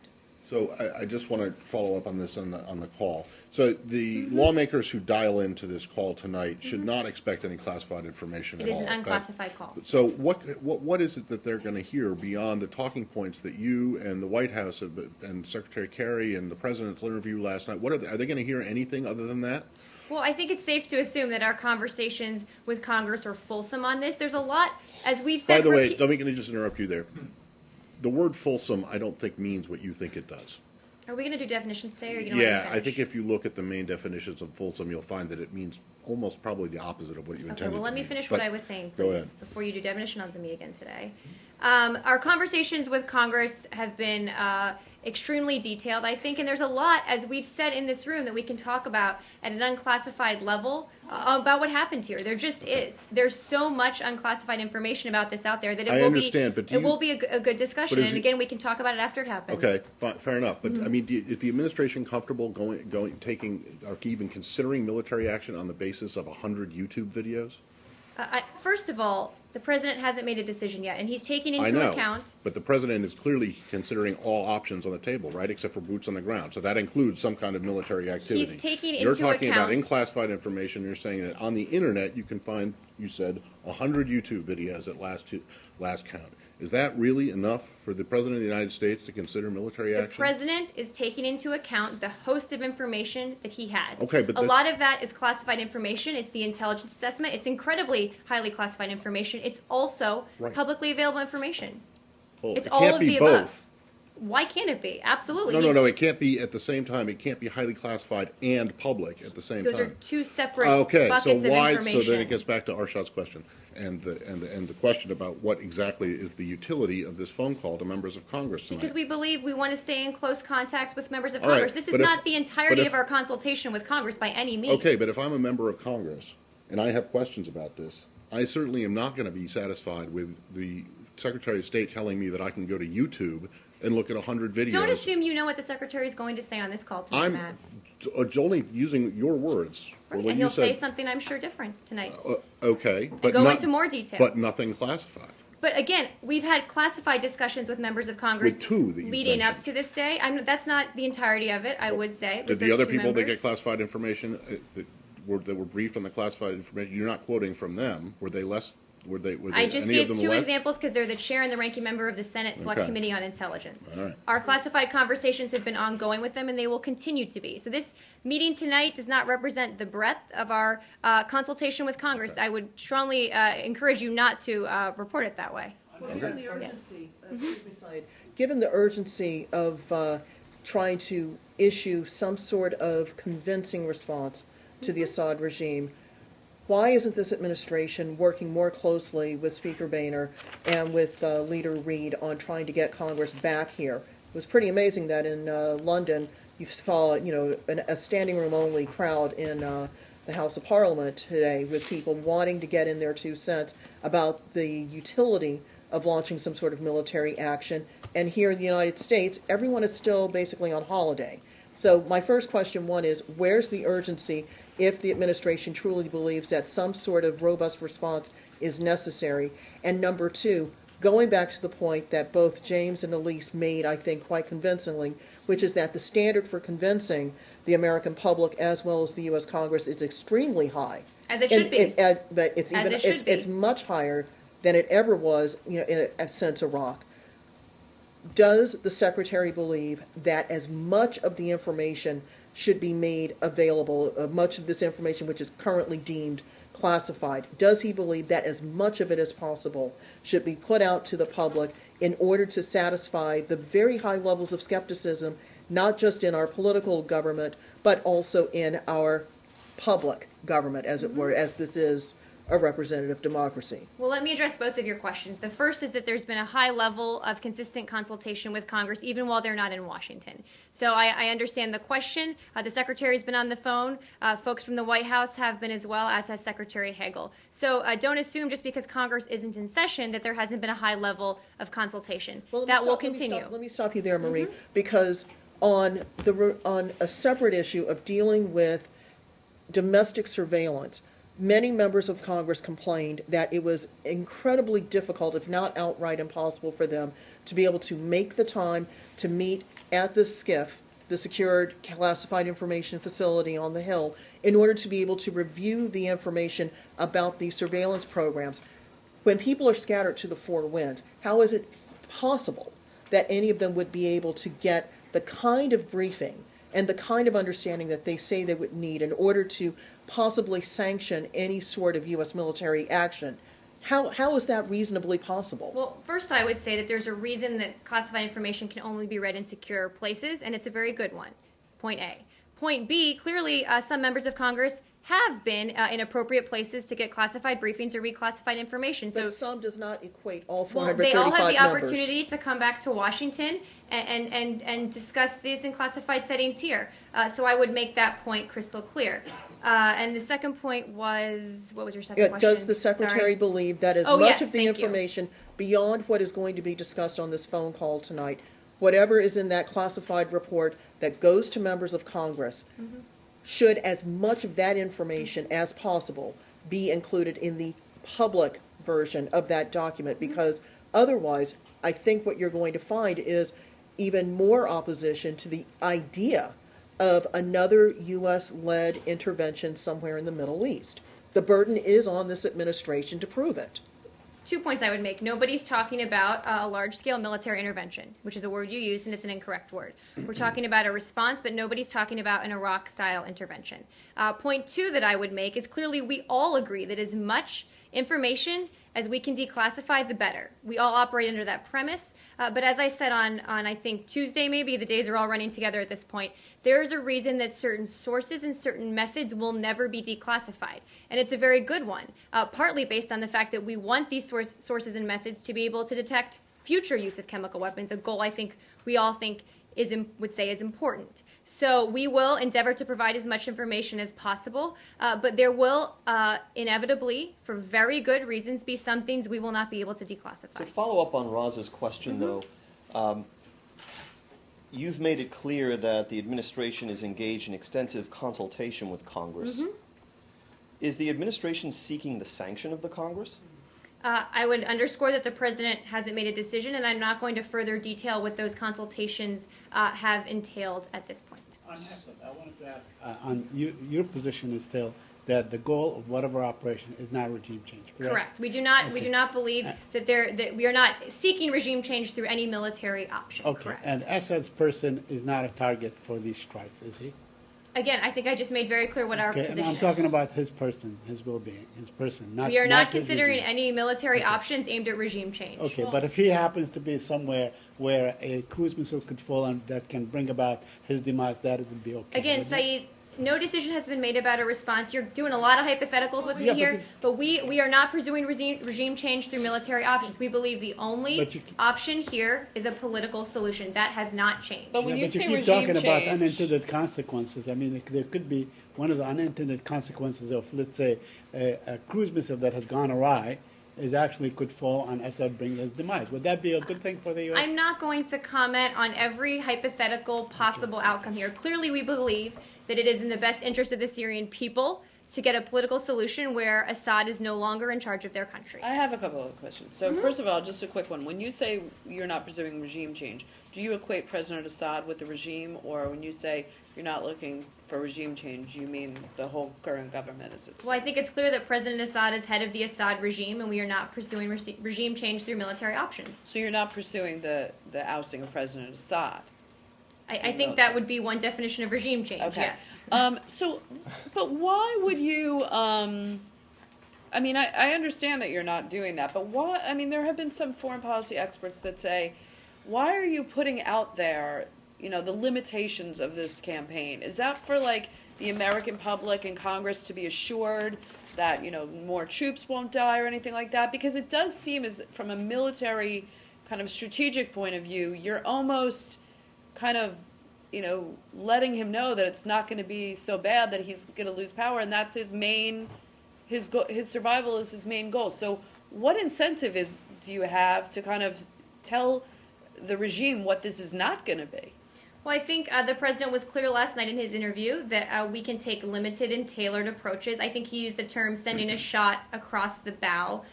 So I just want to follow up on this on the call. So the lawmakers who dial into this call tonight should not expect any classified information It at is all. an unclassified call. So what is it that they're going to hear beyond the talking points that you and the White House and Secretary Kerry and the President's interview last night? What are they going to hear anything other than that? Well, I think it's safe to assume that our conversations with Congress are fulsome on this. There's a lot, as we've said. By the way, let me just interrupt you there. The word fulsome, I don't think means what you think it does. Are we going to do definitions today, or are you going to Yeah, I think if you look at the main definitions of fulsome, you'll find that it means almost probably the opposite of what you intended. Okay, well, let to me mean. finish But what I was saying, go please, ahead. before you do definition onto me again today. Our conversations with Congress have been extremely detailed, I think, and there's a lot, as we've said in this room, that we can talk about at an unclassified level about what happened here. There just is. There's so much unclassified information about this out there that I understand, but do it you- will be a good discussion, But is and it- again, we can talk about it after it happens. Okay, fair enough. But Mm-hmm. I mean, is the administration comfortable taking, or even considering military action on the basis of 100 YouTube videos? First of all, the president hasn't made a decision yet, and he's taking I into know, account. but the president is clearly considering all options on the table, right, except for boots on the ground. So that includes some kind of military activity. He's taking You're into talking about account- unclassified information. You're saying that on the internet you can find, you said, 100 YouTube videos at last count. Is that really enough for the president of the United States to consider military The action? president is taking into account the host of information that he has. Okay, but a that's- lot of that is classified information. It's the intelligence assessment. It's incredibly highly classified information. It's also Right. publicly available information. Well, It's it all can't of be the both. above. Why can't it be? Absolutely. No. It can't be at the same time. It can't be highly classified and public at the same Those time. are two separate Okay, so buckets of why? information. So then it gets back to Arshad's question, and the question about what exactly is the utility of this phone call to members of Congress tonight. Because we believe we want to stay in close contact with members of All right, Congress. This is but if- not the entirety but if- of our consultation with Congress by any means. Okay, but if I'm a member of Congress and I have questions about this, I certainly am not going to be satisfied with the Secretary of State telling me that I can go to YouTube and look at 100 videos. Don't assume you know what the secretary is going to say on this call tonight, I'm Matt. only using your words. Right, When and you he'll say said, something I'm sure different tonight. okay, but go not- into more detail. But nothing classified. But again, we've had classified discussions with members of Congress With two that you've leading up mentioned. to this day. That's not the entirety of it, I would say. with Did the those other two people that members. get classified information that were briefed on the classified information? You're not quoting from them. Were they less? Were they? I just any of gave them two less? examples because they're the chair and the ranking member of the Senate Select Okay. Committee on Intelligence. All right. Our classified conversations have been ongoing with them, and they will continue to be. So this meeting tonight does not represent the breadth of our consultation with Congress. I would strongly encourage you not to report it that way. Well, given the urgency, excuse me, Said, given the urgency of trying to issue some sort of convincing response to the Assad regime, why isn't this administration working more closely with Speaker Boehner and with Leader Reid on trying to get Congress back here? It was pretty amazing that in London you saw, a standing room only crowd in the House of Parliament today with people wanting to get in their 2 cents about the utility of launching some sort of military action. And here in the United States, everyone is still basically on holiday. So my first question, one, is where's the urgency if the administration truly believes that some sort of robust response is necessary? And number two, going back to the point that both James and Elise made, I think, quite convincingly, which is that the standard for convincing the American public as well as the U.S. Congress is extremely high. As it should be. But it's As even it should be. it's much higher than it ever was, since Iraq. Does the Secretary believe that as much of the information should be made available, much of this information which is currently deemed classified, does he believe that as much of it as possible should be put out to the public in order to satisfy the very high levels of skepticism, not just in our political government, but also in our public government, as it were, as this is a representative democracy. Well, let me address both of your questions. The first is that there's been a high level of consistent consultation with Congress, even while they're not in Washington. So I understand the question. The Secretary's been on the phone. Folks from the White House have been as well, as has Secretary Hagel. So don't assume just because Congress isn't in session that there hasn't been a high level of consultation. Well, That will continue. Let me stop you there, Marie, because on a separate issue of dealing with domestic surveillance, many members of Congress complained that it was incredibly difficult, if not outright impossible, for them to be able to make the time to meet at the SCIF, the Secured Classified Information Facility on the Hill, in order to be able to review the information about these surveillance programs. When people are scattered to the four winds, how is it possible that any of them would be able to get the kind of briefing and the kind of understanding that they say they would need in order to possibly sanction any sort of U.S. military action? How is that reasonably possible? Well, first I would say that there's a reason that classified information can only be read in secure places, and it's a very good one. Point A. Point B, clearly some members of Congress have been in appropriate places to get classified briefings or reclassified information. But some does not equate all Well, 435 they all have the members. opportunity to come back to Washington and discuss these in classified settings here. So I would make that point crystal clear. And the second point was, what was your second question? Does the Secretary Sorry. believe that as Oh, much yes, of the thank you. information beyond what is going to be discussed on this phone call tonight, whatever is in that classified report that goes to members of Congress, Mm-hmm. should as much of that information as possible be included in the public version of that document? Mm-hmm. Because otherwise, I think what you're going to find is even more opposition to the idea of another U.S.-led intervention somewhere in the Middle East. The burden is on this administration to prove it. 2 points I would make. Nobody's talking about a large-scale military intervention, which is a word you used, and it's an incorrect word. We're talking about a response, but nobody's talking about an Iraq-style intervention. Point 2 that I would make is clearly we all agree that as much information as we can declassify, the better. We all operate under that premise. But as I said on I think Tuesday, maybe the days are all running together at this point, there's a reason that certain sources and certain methods will never be declassified. And it's a very good one, partly based on the fact that we want these sources and methods to be able to detect future use of chemical weapons, a goal I think we all think would say is important. So we will endeavor to provide as much information as possible, but there will inevitably, for very good reasons, be some things we will not be able to declassify. To follow up on Roz's question, though, you've made it clear that the administration is engaged in extensive consultation with Congress. Is the administration seeking the sanction of the Congress? I would underscore that the president hasn't made a decision, and I'm not going to further detail what those consultations have entailed at this point. On Assad, I wanted to ask, your position is still that the goal of whatever operation is not regime change, correct? Correct. We do not believe that we are not seeking regime change through any military option. Okay, Correct. and Assad's person is not a target for these strikes, is he? Again, I think I just made very clear what our Okay, position and I'm is. talking about his person, his well-being, his person, not We are not his considering regime. any military options aimed at regime change. Okay, but if he happens to be somewhere where a cruise missile could fall and that can bring about his demise, that it would be okay. Again, wouldn't it? Saeed, no decision has been made about a response. You're doing a lot of hypotheticals with me Yeah, but here, but we are not pursuing regime change through military options. We believe the only But you option here is a political solution. That has not changed. But when Yeah, you but you say keep regime talking about change, unintended consequences. I mean, there could be one of the unintended consequences of, let's say, a cruise missile that has gone awry is actually could fall on Assad, bring his demise. Would that be a good thing for the U.S.? I'm not going to comment on every hypothetical possible outcome here. Clearly, we believe that it is in the best interest of the Syrian people to get a political solution where Assad is no longer in charge of their country. I have a couple of questions. So first of all, just a quick one. When you say you're not pursuing regime change, do you equate President Assad with the regime, or when you say you're not looking for regime change, you mean the whole current government as it stands? Well, I think it's clear that President Assad is head of the Assad regime, and we are not pursuing regime change through military options. So you're not pursuing the ousting of President Assad? I think that would be one definition of regime change, Okay. yes. But why would you, I mean, I understand that you're not doing that, but why, I mean, there have been some foreign policy experts that say, why are you putting out there, you know, the limitations of this campaign? Is that for, like, the American public and Congress to be assured that, more troops won't die or anything like that? Because it does seem as, from a military kind of strategic point of view, you're almost kind of, letting him know that it's not going to be so bad that he's going to lose power, and that's his main, his survival is his main goal. So what incentive do you have to kind of tell the regime what this is not going to be? Well, I think the president was clear last night in his interview that we can take limited and tailored approaches. I think he used the term "sending a shot across the bow"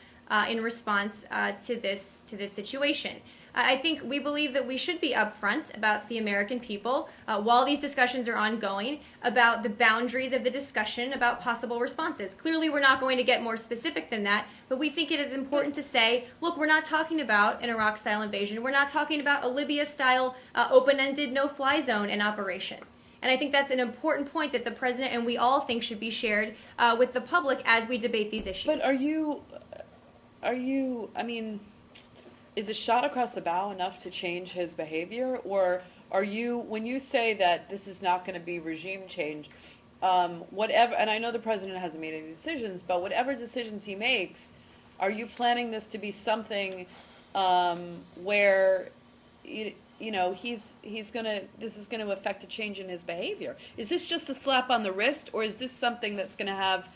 in response to this situation. I think we believe that we should be upfront about the American people while these discussions are ongoing, about the boundaries of the discussion, about possible responses. Clearly, we're not going to get more specific than that, but we think it is important to say, look, we're not talking about an Iraq-style invasion. We're not talking about a Libya-style open-ended no-fly zone in operation. And I think that's an important point that the president and we all think should be shared with the public as we debate these issues. But is a shot across the bow enough to change his behavior? Or when you say that this is not going to be regime change, whatever, and I know the president hasn't made any decisions, but whatever decisions he makes, are you planning this to be something where, this is going to affect a change in his behavior? Is this just a slap on the wrist, or is this something that's going to have,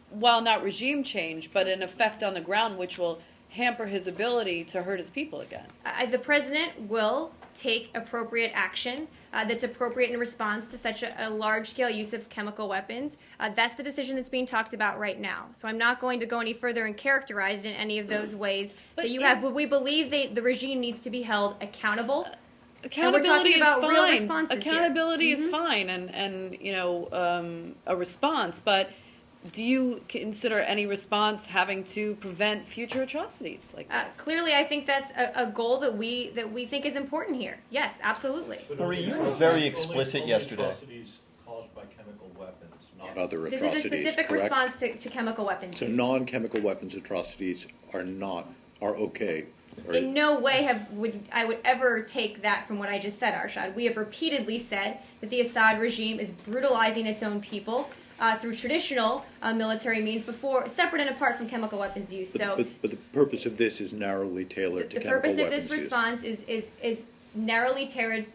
while not regime change, but an effect on the ground which will hamper his ability to hurt his people again? The president will take appropriate action that's appropriate in response to such a large-scale use of chemical weapons. That's the decision that's being talked about right now. So I'm not going to go any further and characterize it in any of those ways that you have. But we believe the regime needs to be held accountable. Accountability is fine. Real responses Accountability here. is fine, and a response, but do you consider any response having to prevent future atrocities like this? Clearly, I think that's a goal that we think is important here. Yes, absolutely. Marie, you were very explicit yesterday. Atrocities caused by chemical weapons, not Other This atrocities, is a specific correct? response to chemical weapons. So use. non-chemical weapons atrocities are okay. Or- In no way I would ever take that from what I just said, Arshad. We have repeatedly said that the Assad regime is brutalizing its own people through traditional military means, separate and apart from chemical weapons use. So But the purpose of this is narrowly tailored to the chemical purpose of weapons this response is narrowly tailored,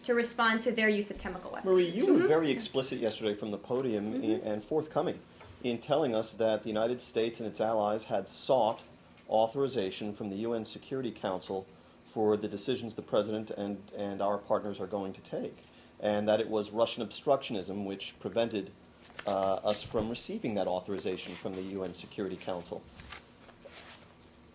to respond to their use of chemical weapons. Marie, you were very explicit yesterday from the podium and forthcoming in telling us that the United States and its allies had sought authorization from the UN Security Council for the decisions the President and our partners are going to take, and that it was Russian obstructionism which prevented us from receiving that authorization from the UN Security Council.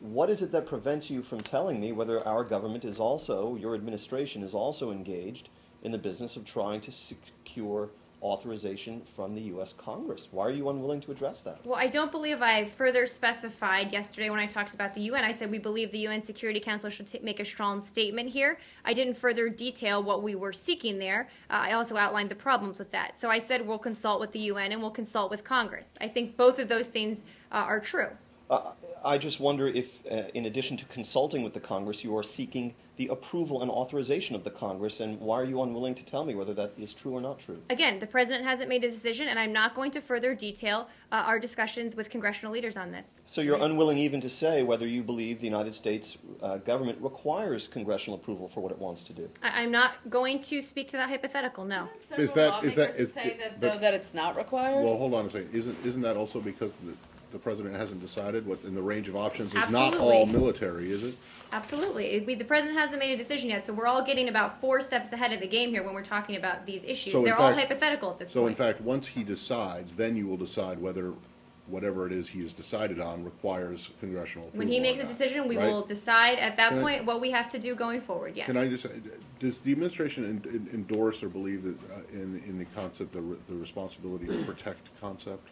What is it that prevents you from telling me whether our government is also, your administration is also engaged in the business of trying to secure authorization from the U.S. Congress? Why are you unwilling to address that? Well, I don't believe I further specified yesterday when I talked about the UN. I said we believe the UN Security Council should make a strong statement here. I didn't further detail what we were seeking there. I also outlined the problems with that. So I said we'll consult with the UN and we'll consult with Congress. I think both of those things are true. I just wonder if, in addition to consulting with the Congress, you are seeking the approval and authorization of the Congress, and why are you unwilling to tell me whether that is true or not true? Again, the president hasn't made a decision, and I'm not going to further detail our discussions with congressional leaders on this. So you're unwilling even to say whether you believe the United States government requires congressional approval for what it wants to do? I'm not going to speak to that hypothetical, no. Is that That it's not required? Well, hold on a second. Isn't that also because the president hasn't decided what in the range of options is not Absolutely. all military, is it? Absolutely. The president hasn't made a decision yet, so we're all getting about 4 steps ahead of the game here when we're talking about these issues. So in They're all fact- hypothetical at this So in point. fact, once he decides, then you will decide whether whatever it is he has decided on requires congressional approval. When he makes or a not, decision, we right? will decide at that Can I- point what we have to do going forward, yes. Can I just, does the administration endorse or believe that in the concept, the responsibility to protect concept?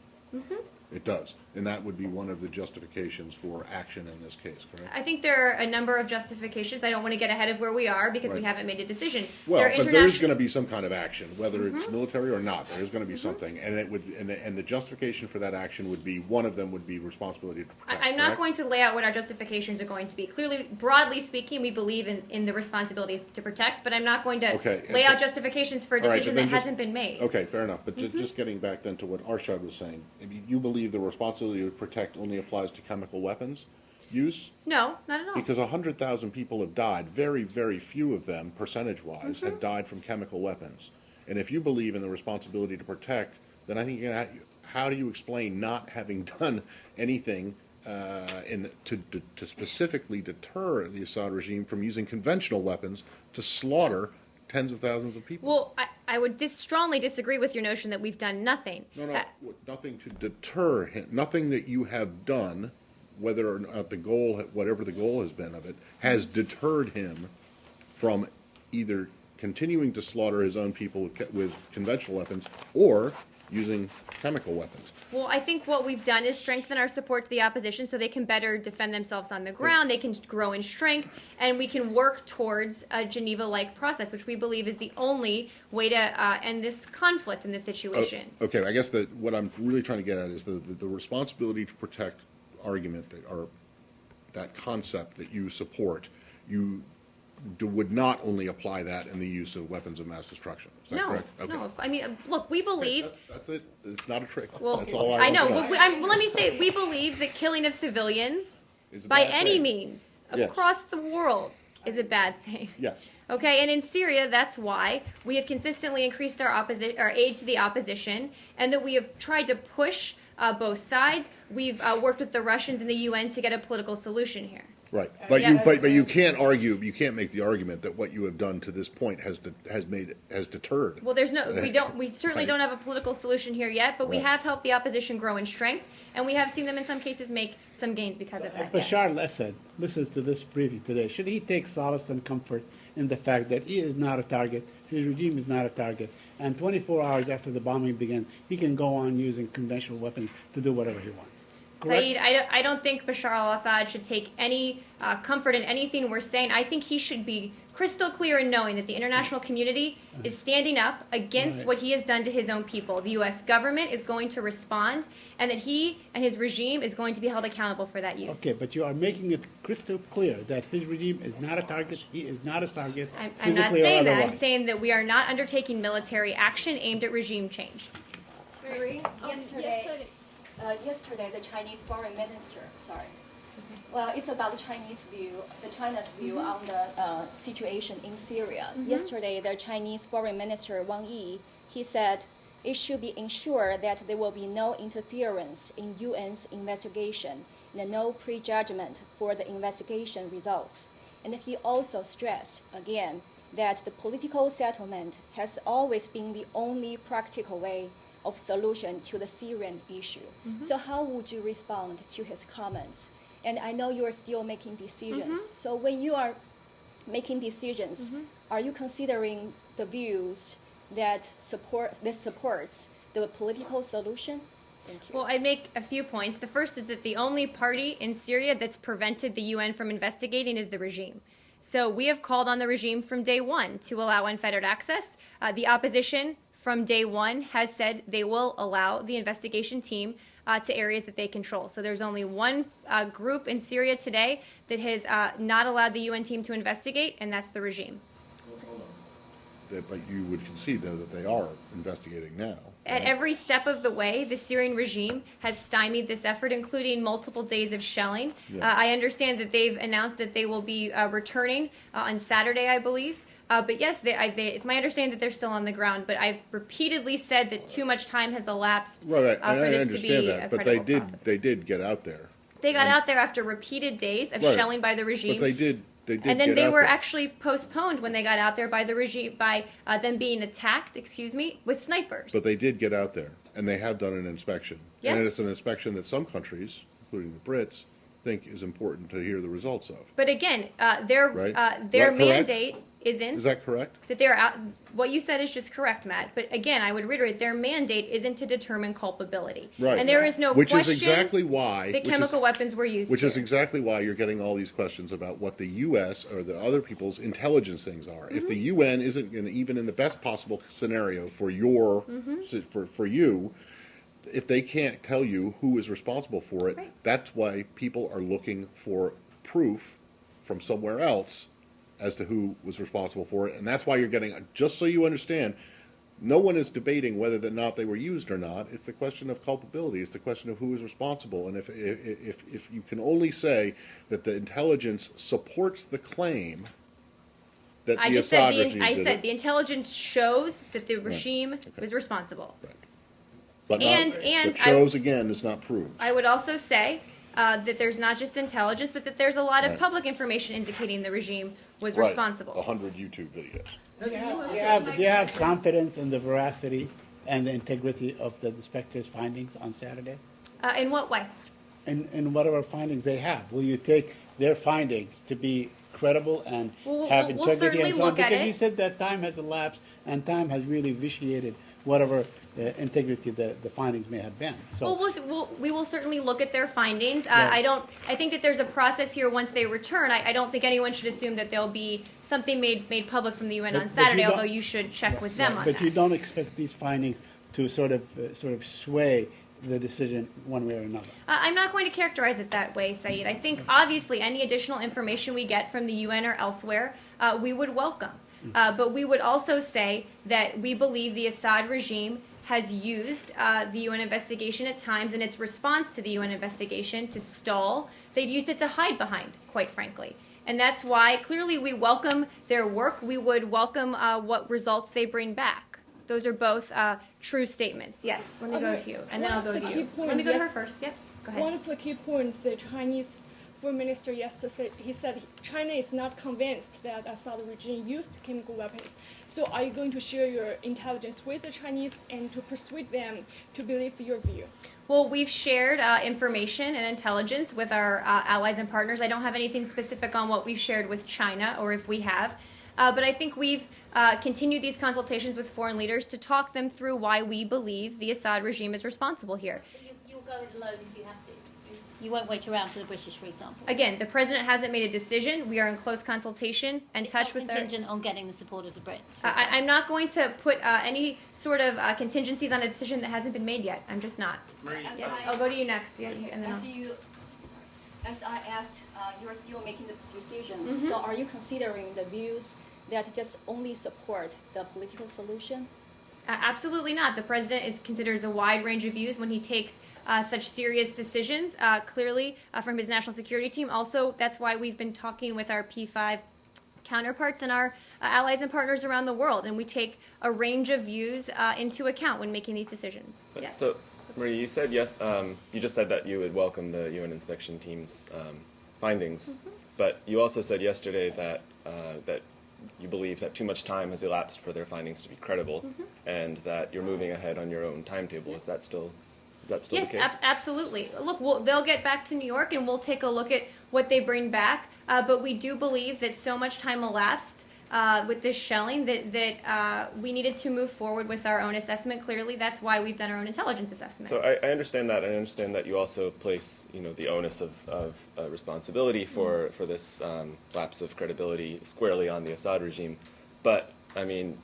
It does. And that would be one of the justifications for action in this case, correct? I think there are a number of justifications. I don't want to get ahead of where we are because we Right. haven't made a decision. Well, There are but there's international- going to be some kind of action, whether it's military or not. There is going to be something, and it would, and the justification for that action would be, one of them would be responsibility to protect. I'm not correct? going to lay out what our justifications are going to be. Clearly, broadly speaking, we believe in the responsibility to protect, but I'm not going to Okay, lay out but- justifications for a All right, decision but then that just- hasn't been made. Okay, fair enough. But just getting back then to what Arshad was saying, I mean, you believe the responsibility to protect only applies to chemical weapons use? No, not at all. Because 100,000 people have died. Very, very few of them, percentage-wise, have died from chemical weapons. And if you believe in the responsibility to protect, then I think you're gonna how do you explain not having done anything to specifically deter the Assad regime from using conventional weapons to slaughter tens of thousands of people? Well, I would strongly disagree with your notion that we've done nothing. No, nothing to deter him. Nothing that you have done, whether or not the goal, whatever the goal has been of it, has deterred him from either continuing to slaughter his own people with conventional weapons or using chemical weapons. Well, I think what we've done is strengthen our support to the opposition so they can better defend themselves on the ground, they can grow in strength, and we can work towards a Geneva-like process, which we believe is the only way to end this conflict in this situation. Okay, I guess what I'm really trying to get at is the responsibility to protect argument, or that concept that you support, you would not only apply that in the use of weapons of mass destruction. Is that No, correct? Okay. no. I mean, look, we believe. That's it. It's not a trick. Well, That's all I know. want to Well, let me say, we believe that killing of civilians, Is a by bad any thing. means, Yes. across the world, is a bad thing. Yes. Okay, and in Syria, that's why we have consistently increased our aid to the opposition, and that we have tried to push both sides. We've worked with the Russians and the UN to get a political solution here. Right, but Yeah. you can't argue. You can't make the argument that what you have done to this point has deterred. Well, we certainly don't have a political solution here yet, but we Right. have helped the opposition grow in strength, and we have seen them in some cases make some gains because of that. yes. Bashar al-Assad listens to this briefing today. Should he take solace and comfort in the fact that he is not a target, his regime is not a target, and 24 hours after the bombing began, he can go on using conventional weapons to do whatever he wants? Correct? Saeed, I don't think Bashar al-Assad should take any comfort in anything we're saying. I think he should be crystal clear in knowing that the international community is standing up against Right. what he has done to his own people. The U.S. government is going to respond, and that he and his regime is going to be held accountable for that use. Okay, but you are making it crystal clear that his regime is not a target, he is not a target, I'm not physically or saying that. I'm otherwise. saying that we are not undertaking military action aimed at regime change. Yesterday, the Chinese foreign minister, well, it's about the Chinese view, China's view on the situation in Syria. Yesterday, the Chinese foreign minister Wang Yi, he said it should be ensured that there will be no interference in UN's investigation and no prejudgment for the investigation results. And he also stressed again that the political settlement has always been the only practical way of solution to the Syrian issue. So how would you respond to his comments? And I know you are still making decisions. So when you are making decisions, are you considering the views that supports the political solution? Thank you. Well, I'd make a few points. The first is that the only party in Syria that's prevented the UN from investigating is the regime. So we have called on the regime from day one to allow unfettered access. The opposition from day one has said they will allow the investigation team to areas that they control. So there's only one group in Syria today that has not allowed the UN team to investigate, and that's the regime. But you would concede, though, that they are investigating now. At every step of the way, the Syrian regime has stymied this effort, including multiple days of shelling. Yeah. I understand that they've announced that they will be returning on Saturday, I believe. But yes, it's my understanding that they're still on the ground. But I've repeatedly said that too much time has elapsed Right. for I this to understand be that, a but credible process. they did get out there. They got out there after repeated days of Right. shelling by the regime. But they did. And then get they out were there. actually postponed when they got out there by the regime, by them being attacked, with snipers. But they did get out there, and they have done an inspection. Yes. And it's an inspection that some countries, including the Brits, think is important to hear the results of. But again, their Right. their Right, correct? mandate isn't. Is that correct? That they're out. What you said is just correct, Matt. But again, I would reiterate, their mandate isn't to determine culpability. Right. And there is no Which question is exactly why that chemical weapons were used. Which is here. exactly why you're getting all these questions about what the U.S. or the other people's intelligence things are. If the UN isn't going to, even in the best possible scenario for your for you, if they can't tell you who is responsible for it, Right. that's why people are looking for proof from somewhere else as to who was responsible for it, and that's why you're getting. Just so you understand, no one is debating whether or not they were used or not. It's the question of culpability. It's the question of who is responsible. And if you can only say that the intelligence supports the claim that I the just said Assad regime I did said it, the intelligence shows that the regime Okay. was responsible. right. But And- not, and but shows again is not proved. I would also say that there's not just intelligence, but that there's a lot of Right. public information indicating the regime was Right. responsible. 100 YouTube videos. Do you have confidence in the veracity and the integrity of the inspector's findings on Saturday? In what way? In whatever findings they have? Will you take their findings to be credible and We'll- have we'll integrity certainly and so on? look at Because it. you said that time has elapsed and time has really vitiated whatever integrity the findings may have been. So We will certainly look at their findings. Right. I think that there's a process here once they return. I don't think anyone should assume that there'll be something made public from the UN But- on but you Saturday, don't- although you should check with them on but you that. don't expect these findings to sort of sway the decision one way or another. I'm not going to characterize it that way, Saeed. I think obviously any additional information we get from the UN or elsewhere, we would welcome. But we would also say that we believe the Assad regime has used the UN investigation at times and its response to the UN investigation to stall. They've used it to hide behind, quite frankly. And that's why clearly we welcome their work. We would welcome what results they bring back. Those are both true statements. Yes, let me go to you, and then I'll go to you. Let me go to her first. Yep, go ahead. One of the key points the Chinese foreign minister yesterday he said China is not convinced that Assad regime used chemical weapons. So are you going to share your intelligence with the Chinese and to persuade them to believe your view? Well, we've shared information and intelligence with our allies and partners. I don't have anything specific on what we've shared with China or if we have. But I think we've continued these consultations with foreign leaders to talk them through why we believe the Assad regime is responsible here. You'll go it alone if you have to. You won't wait around for the British, for example. Again, the president hasn't made a decision. We are in close consultation and It's touch not with our... contingent on getting the support of the Brits. for I'm not going to put any sort of contingencies on a decision that hasn't been made yet. I'm just not. Yes, I'll go to you next. Yeah, and then As I asked, you are still making the decisions. So are you considering the views that just only support the political solution? Absolutely not. The president considers a wide range of views when he takes such serious decisions, clearly from his national security team. Also, that's why we've been talking with our P5 counterparts and our allies and partners around the world, and we take a range of views into account when making these decisions. Yes. So, Marie, you said yes. You just said that you would welcome the UN inspection team's findings, but you also said yesterday that that you believe that too much time has elapsed for their findings to be credible, and that you're moving ahead on your own timetable. Is that still Yes, the case? absolutely. Look, they'll get back to New York, and we'll take a look at what they bring back. But we do believe that so much time elapsed with this shelling that we needed to move forward with our own assessment. Clearly, that's why we've done our own intelligence assessment. So I understand that. I understand that you also place, the onus of responsibility for this lapse of credibility squarely on the Assad regime. But I mean,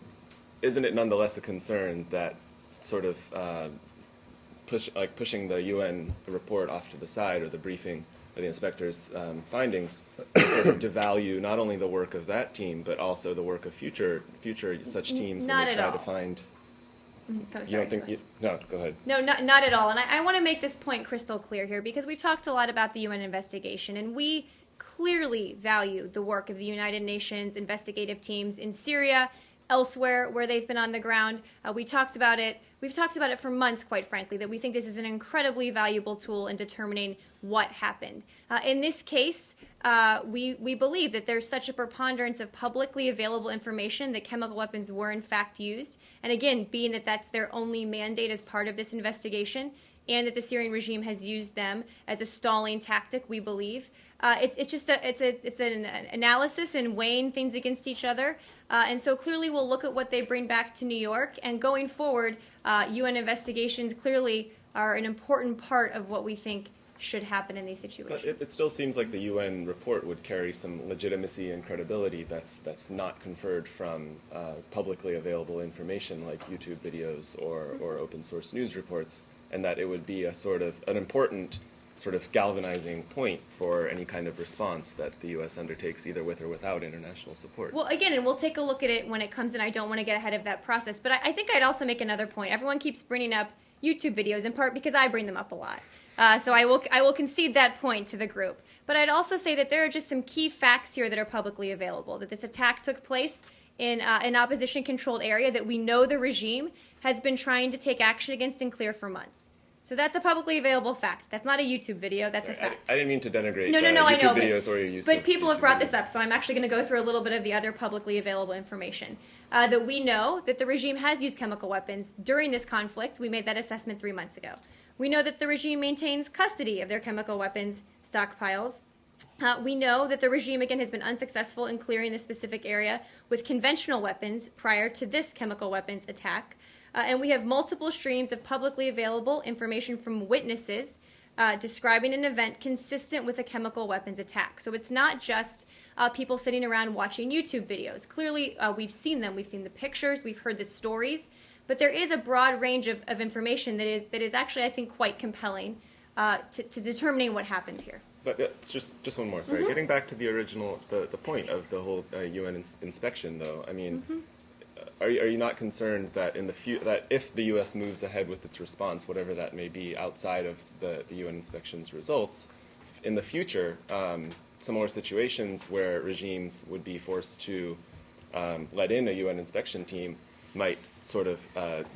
isn't it nonetheless a concern that sort of pushing the UN report off to the side, or the briefing or the inspector's findings, to sort of devalue not only the work of that team but also the work of future such teams Not when they at try all. to find. Oh, You sorry, don't think? go ahead. No, go ahead. No, not at all. And I want to make this point crystal clear here, because we've talked a lot about the UN investigation, and we clearly value the work of the United Nations investigative teams in Syria, elsewhere where they've been on the ground. We've talked about it for months, quite frankly, that we think this is an incredibly valuable tool in determining what happened. In this case, we believe that there's such a preponderance of publicly available information that chemical weapons were in fact used. And again, being that that's their only mandate as part of this investigation, and that the Syrian regime has used them as a stalling tactic, we believe. It's an analysis and weighing things against each other. And so clearly we'll look at what they bring back to New York. And going forward, UN investigations clearly are an important part of what we think should happen in these situations. But it still seems like the UN report would carry some legitimacy and credibility that's not conferred from publicly available information like YouTube videos or open source news reports, and that it would be a sort of an important sort of galvanizing point for any kind of response that the U.S. undertakes either with or without international support. Well, again, and we'll take a look at it when it comes in. I don't want to get ahead of that process, but I think I'd also make another point. Everyone keeps bringing up YouTube videos, in part because I bring them up a lot. So I will concede that point to the group. But I'd also say that there are just some key facts here that are publicly available, that this attack took place in an opposition-controlled area that we know the regime has been trying to take action against and clear for months. So that's a publicly available fact. That's not a YouTube video. That's a fact. I didn't mean to denigrate No, YouTube I know, videos or your use but of people YouTube have brought videos. this up, so I'm actually going to go through a little bit of the other publicly available information. That we know that the regime has used chemical weapons during this conflict. We made that assessment 3 months ago. We know that the regime maintains custody of their chemical weapons stockpiles. We know that the regime, again, has been unsuccessful in clearing the specific area with conventional weapons prior to this chemical weapons attack. And we have multiple streams of publicly available information from witnesses describing an event consistent with a chemical weapons attack. So it's not just people sitting around watching YouTube videos. Clearly, we've seen them. We've seen the pictures. We've heard the stories. But there is a broad range of information that is actually, I think, quite compelling to determining what happened here. But it's just one more. Sorry, getting back to the original, the point of the whole UN inspection, though. I mean, are you not concerned that that if the U.S. moves ahead with its response, whatever that may be, outside of the UN inspection's results, in the future, similar situations where regimes would be forced to let in a UN inspection team might sort of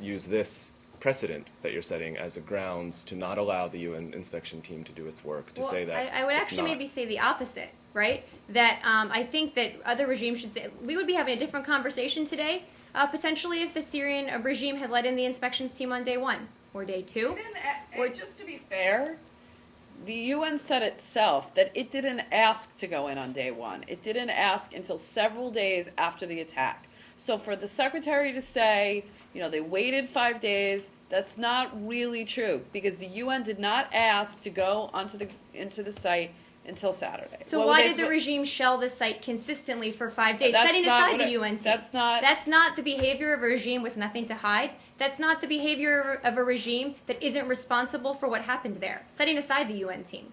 use this precedent that you're setting as a grounds to not allow the UN inspection team to do its work, to say that I would actually maybe say the opposite, right? That I think that other regimes should say, we would be having a different conversation today, potentially if the Syrian regime had let in the inspections team on day 1 or day 2. Or just to be fair, the UN said itself that it didn't ask to go in on day 1. It didn't ask until several days after the attack. So for the secretary to say, they waited 5 days, that's not really true, because the UN did not ask to go into the site until Saturday. So why did the regime shell the site consistently for 5 days, setting aside the UN team? That's not the behavior of a regime with nothing to hide. That's not the behavior of a regime that isn't responsible for what happened there, setting aside the UN team.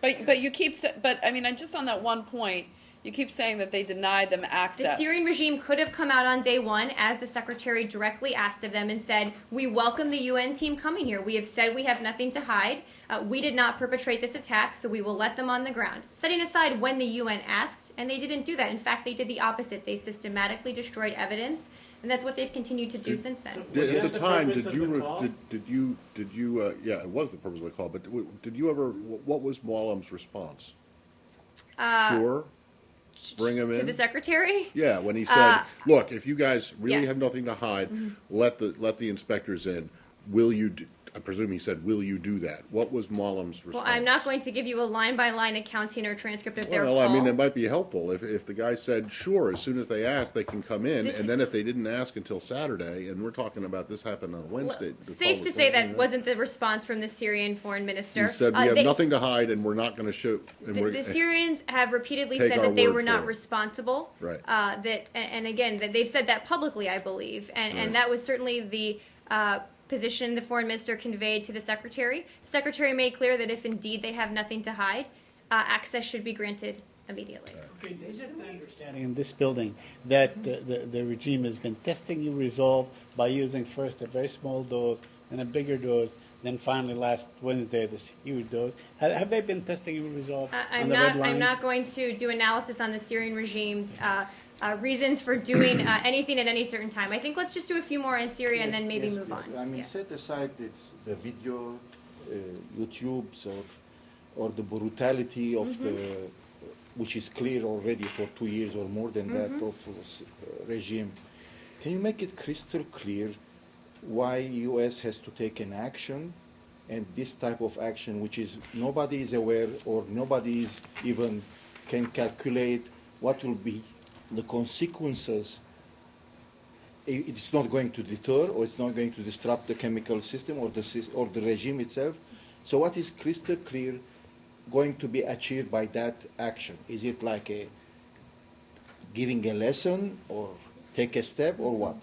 But you keep, just on that one point, you keep saying that they denied them access. The Syrian regime could have come out on day 1, as the secretary directly asked of them, and said, we welcome the UN team coming here. We have said we have nothing to hide. We did not perpetrate this attack, so we will let them on the ground. Setting aside when the UN asked, and they didn't do that. In fact, they did the opposite. They systematically destroyed evidence, and that's what they've continued to do since then. At the time, did you, it was the purpose of the call, but did you ever, what was Moalem's response? Sure. Bring him in? To the secretary? Yeah, when he said, look, if you guys really Yeah. have nothing to hide, let the inspectors in. Will you I presume he said, will you do that? What was Moalem's response? Well, I'm not going to give you a line-by-line accounting or transcript of their call. Well, I mean, it might be helpful if the guy said, sure, as soon as they ask, they can come in, and then if they didn't ask until Saturday, and we're talking about this happened on Wednesday. Safe to say that wasn't the response from the Syrian foreign minister. He said, we have nothing to hide, and we're not going to show. The Syrians have repeatedly Take said our that they word were not for it. responsible. Right. And again, that they've said that publicly, I believe, and that was certainly the position the foreign minister conveyed to the secretary. The secretary made clear that if indeed they have nothing to hide, access should be granted immediately. Okay, is it my understanding in this building that the regime has been testing your resolve by using first a very small dose and a bigger dose, then finally last Wednesday this huge dose? Have they been testing your resolve on the red lines? I'm not going to do analysis on the Syrian regime's reasons for doing anything at any certain time. I think let's just do a few more in Syria and then maybe move on. I mean, set aside the video, YouTube's or the brutality of the, which is clear already for 2 years or more than that of regime. Can you make it crystal clear why U.S. has to take an action and this type of action, which is nobody is aware or nobody is even can calculate what will be the consequences. It's not going to deter, or it's not going to disrupt the chemical system or the regime itself. So what is crystal clear going to be achieved by that action? Is it like giving a lesson or take a step or what?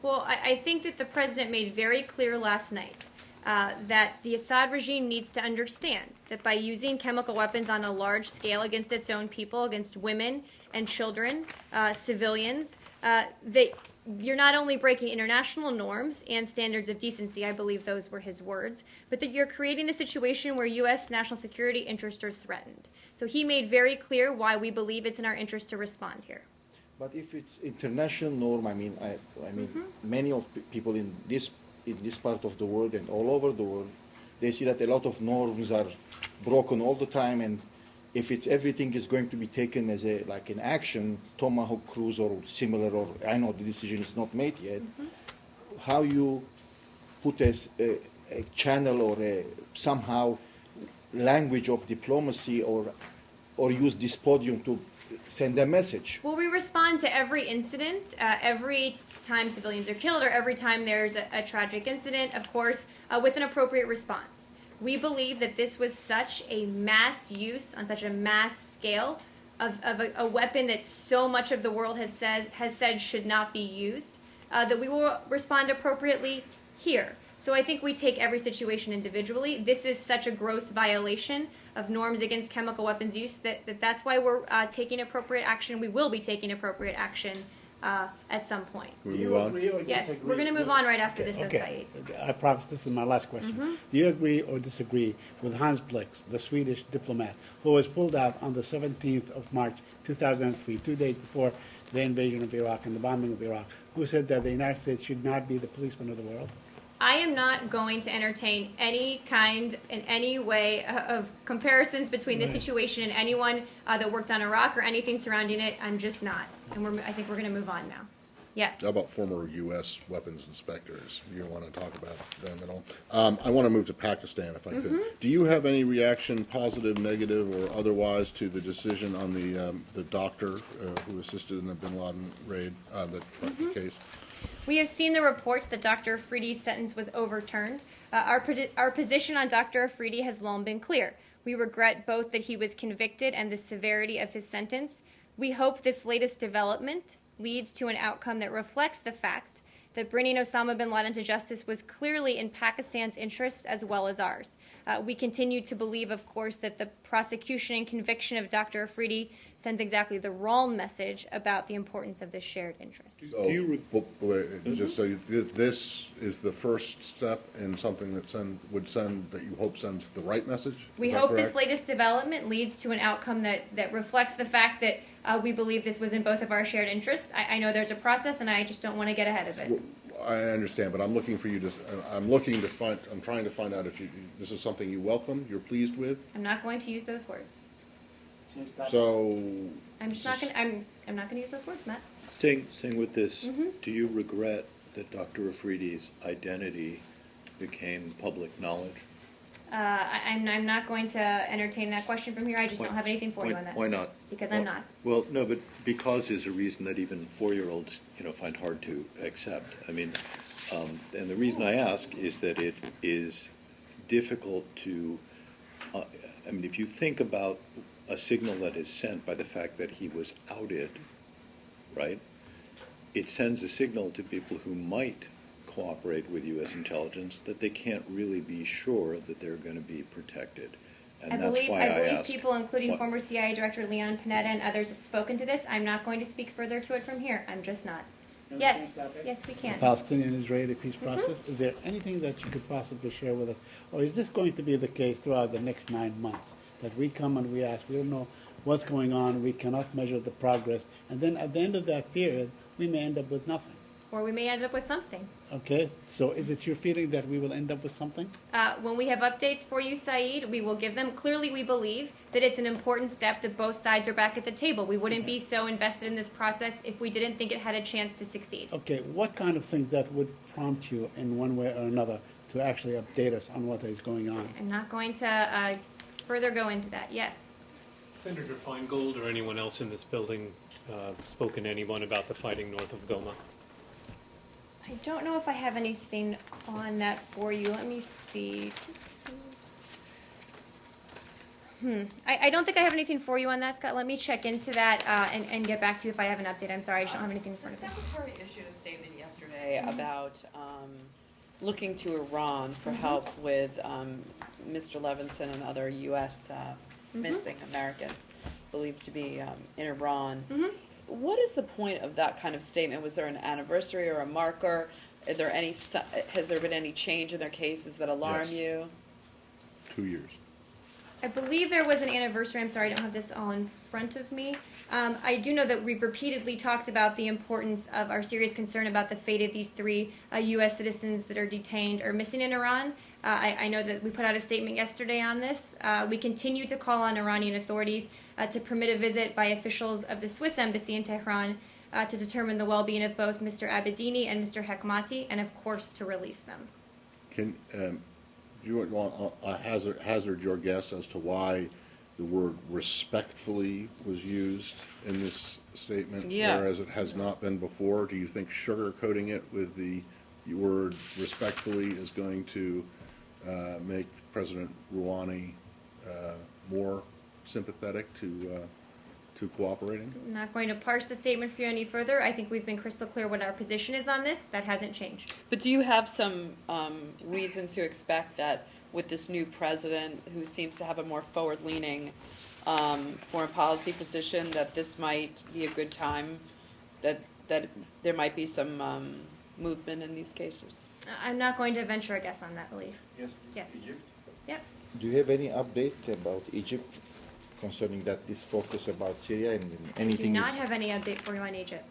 Well, I think that the president made very clear last night that the Assad regime needs to understand that by using chemical weapons on a large scale against its own people, against women and children, civilians, that you're not only breaking international norms and standards of decency, I believe those were his words, but that you're creating a situation where U.S. national security interests are threatened. So he made very clear why we believe it's in our interest to respond here. But if it's international norm, I mean, many of people in this part of the world and all over the world, they see that a lot of norms are broken all the time, and if it's everything is going to be taken as like an action, Tomahawk cruise or similar, or I know the decision is not made yet, how you put a channel or somehow language of diplomacy or use this podium to send a message? Well, we respond to every incident, every time civilians are killed or every time there's a tragic incident, of course, with an appropriate response. We believe that this was such a mass use on such a mass scale of a weapon that so much of the world has said should not be used, that we will respond appropriately here. So I think we take every situation individually. This is such a gross violation of norms against chemical weapons use that's why we're taking appropriate action. We will be taking appropriate action at some point. Can we move on? Yes, we're going to move on right after this, Okay. Saeed. I promise this is my last question. Do you agree or disagree with Hans Blix, the Swedish diplomat, who was pulled out on the 17th of March 2003, 2 days before the invasion of Iraq and the bombing of Iraq, who said that the United States should not be the policeman of the world? I am not going to entertain any kind, in any way, of comparisons between this situation and anyone that worked on Iraq or anything surrounding it. I'm just not. And I think we're going to move on now. Yes. How about former U.S. weapons inspectors? You don't want to talk about them at all. I want to move to Pakistan, if I could. Do you have any reaction, positive, negative, or otherwise, to the decision on the doctor who assisted in the bin Laden raid, the case? We have seen the reports that Dr. Afridi's sentence was overturned. Our position on Dr. Afridi has long been clear. We regret both that he was convicted and the severity of his sentence. We hope this latest development leads to an outcome that reflects the fact that bringing Osama bin Laden to justice was clearly in Pakistan's interests as well as ours. We continue to believe, of course, that the prosecution and conviction of Dr. Afridi sends exactly the wrong message about the importance of this shared interest. So, just so this is the first step in something that you hope sends the right message? We hope this latest development leads to an outcome that reflects the fact that we believe this was in both of our shared interests. I know there's a process, and I just don't want to get ahead of it. I understand, but I'm looking for you to. I'm trying to find out if this is something you welcome, you're pleased with. I'm not going to use those words. So. I'm just not going. I'm not going to use those words, Matt. Staying with this, do you regret that Dr. Afridi's identity became public knowledge? I'm not going to entertain that question from here. I just don't have anything for you on that. Why not? Because I'm not. Well, no, but because is a reason that even 4-year-olds, find hard to accept. I mean, and the reason I ask is that it is difficult to. If you think about a signal that is sent by the fact that he was outed, right? It sends a signal to people who might cooperate with U.S. intelligence that they can't really be sure that they're going to be protected. And I that's believe why I ask, people, including former CIA Director Leon Panetta and others, have spoken to this. I'm not going to speak further to it from here. I'm just not. Yes, we can. The Palestinian-Israeli peace process. Is there anything that you could possibly share with us? Or is this going to be the case throughout the next 9 months? That we come and we ask, we don't know what's going on, we cannot measure the progress, and then at the end of that period, we may end up with nothing. Or we may end up with something. Okay, so is it your feeling that we will end up with something? When we have updates for you, Saeed, we will give them. Clearly, we believe that it's an important step that both sides are back at the table. We wouldn't be so invested in this process if we didn't think it had a chance to succeed. Okay, what kind of things that would prompt you in one way or another to actually update us on what is going on. I'm not going to further go into that. Yes. Senator Feingold or anyone else in this building spoken to anyone about the fighting north of Goma? I don't know if I have anything on that for you. Let me see. I don't think I have anything for you on that, Scott. Let me check into that and get back to you if I have an update. I'm sorry, I just don't have anything in front of me. The Secretary issued a statement yesterday about looking to Iran for help with Mr. Levinson and other U.S. Missing Americans believed to be in Iran. What is the point of that kind of statement? Was there an anniversary or a marker? Has there been any change in their cases that alarm Yes. you? 2 years. I believe there was an anniversary. I'm sorry, I don't have this all in front of me. I do know that we've repeatedly talked about the importance of our serious concern about the fate of these 3 U.S. citizens that are detained or missing in Iran. I know that we put out a statement yesterday on this. We continue to call on Iranian authorities to permit a visit by officials of the Swiss embassy in Tehran to determine the well-being of both Mr. Abedini and Mr. Hekmati, and of course to release them. Can do you want hazard your guess as to why the word respectfully was used in this statement, whereas it has not been before? Do you think sugarcoating it with the word respectfully is going to make President Rouhani more sympathetic to cooperating? I'm not going to parse the statement for you any further. I think we've been crystal clear what our position is on this. That hasn't changed. But do you have some reason to expect that with this new president, who seems to have a more forward-leaning foreign policy position, that this might be a good time, that there might be some movement in these cases? I'm not going to venture a guess on that, Elise. Yes. Yes. Egypt? Yep. Do you have any update about Egypt concerning this focus about Syria and I do anything? not have any update for you on Egypt.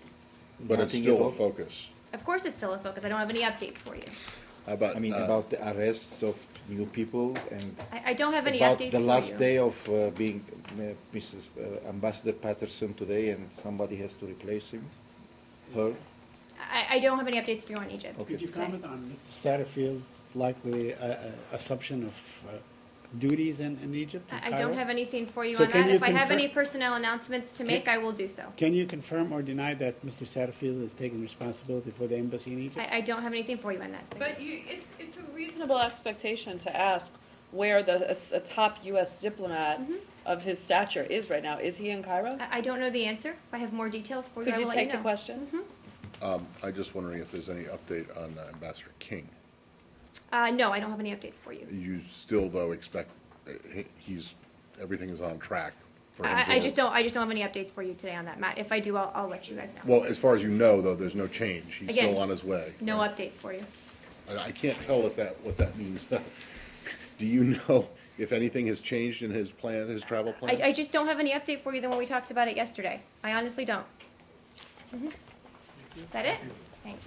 But it's Nothing still at a all? focus. Of course it's still a focus. I don't have any updates for you. About, about the arrests of new people and I don't have any about updates the for last you. day of being Mrs. Ambassador Patterson today, and somebody has to replace him. Her. I don't have any updates for you on Egypt. Okay. Could you comment on Mr. Satterfield likely assumption of duties in Egypt? I don't have anything for you So on can that. you If I have confirm- any personnel announcements to make, I will do so. Can you confirm or deny that Mr. Satterfield is taking responsibility for the embassy in Egypt? I don't have anything for you on that. But it's a reasonable expectation to ask where a top U.S. diplomat of his stature is right now. Is he in Cairo? I don't know the answer. If I have more details for you, Could I you will let take you the know. question? I'm just wondering if there's any update on Ambassador King. No, I don't have any updates for you. You still, though, expect everything is on track for him I to- just don't have any updates for you today on that, Matt. If I do, I'll let you guys know. Well, as far as you know, though, there's no change. He's Again, still on his way. No updates for you. I can't tell what that means. Do you know if anything has changed in his travel plans? I just don't have any update for you than when we talked about it yesterday. I honestly don't. Is that it? Thanks.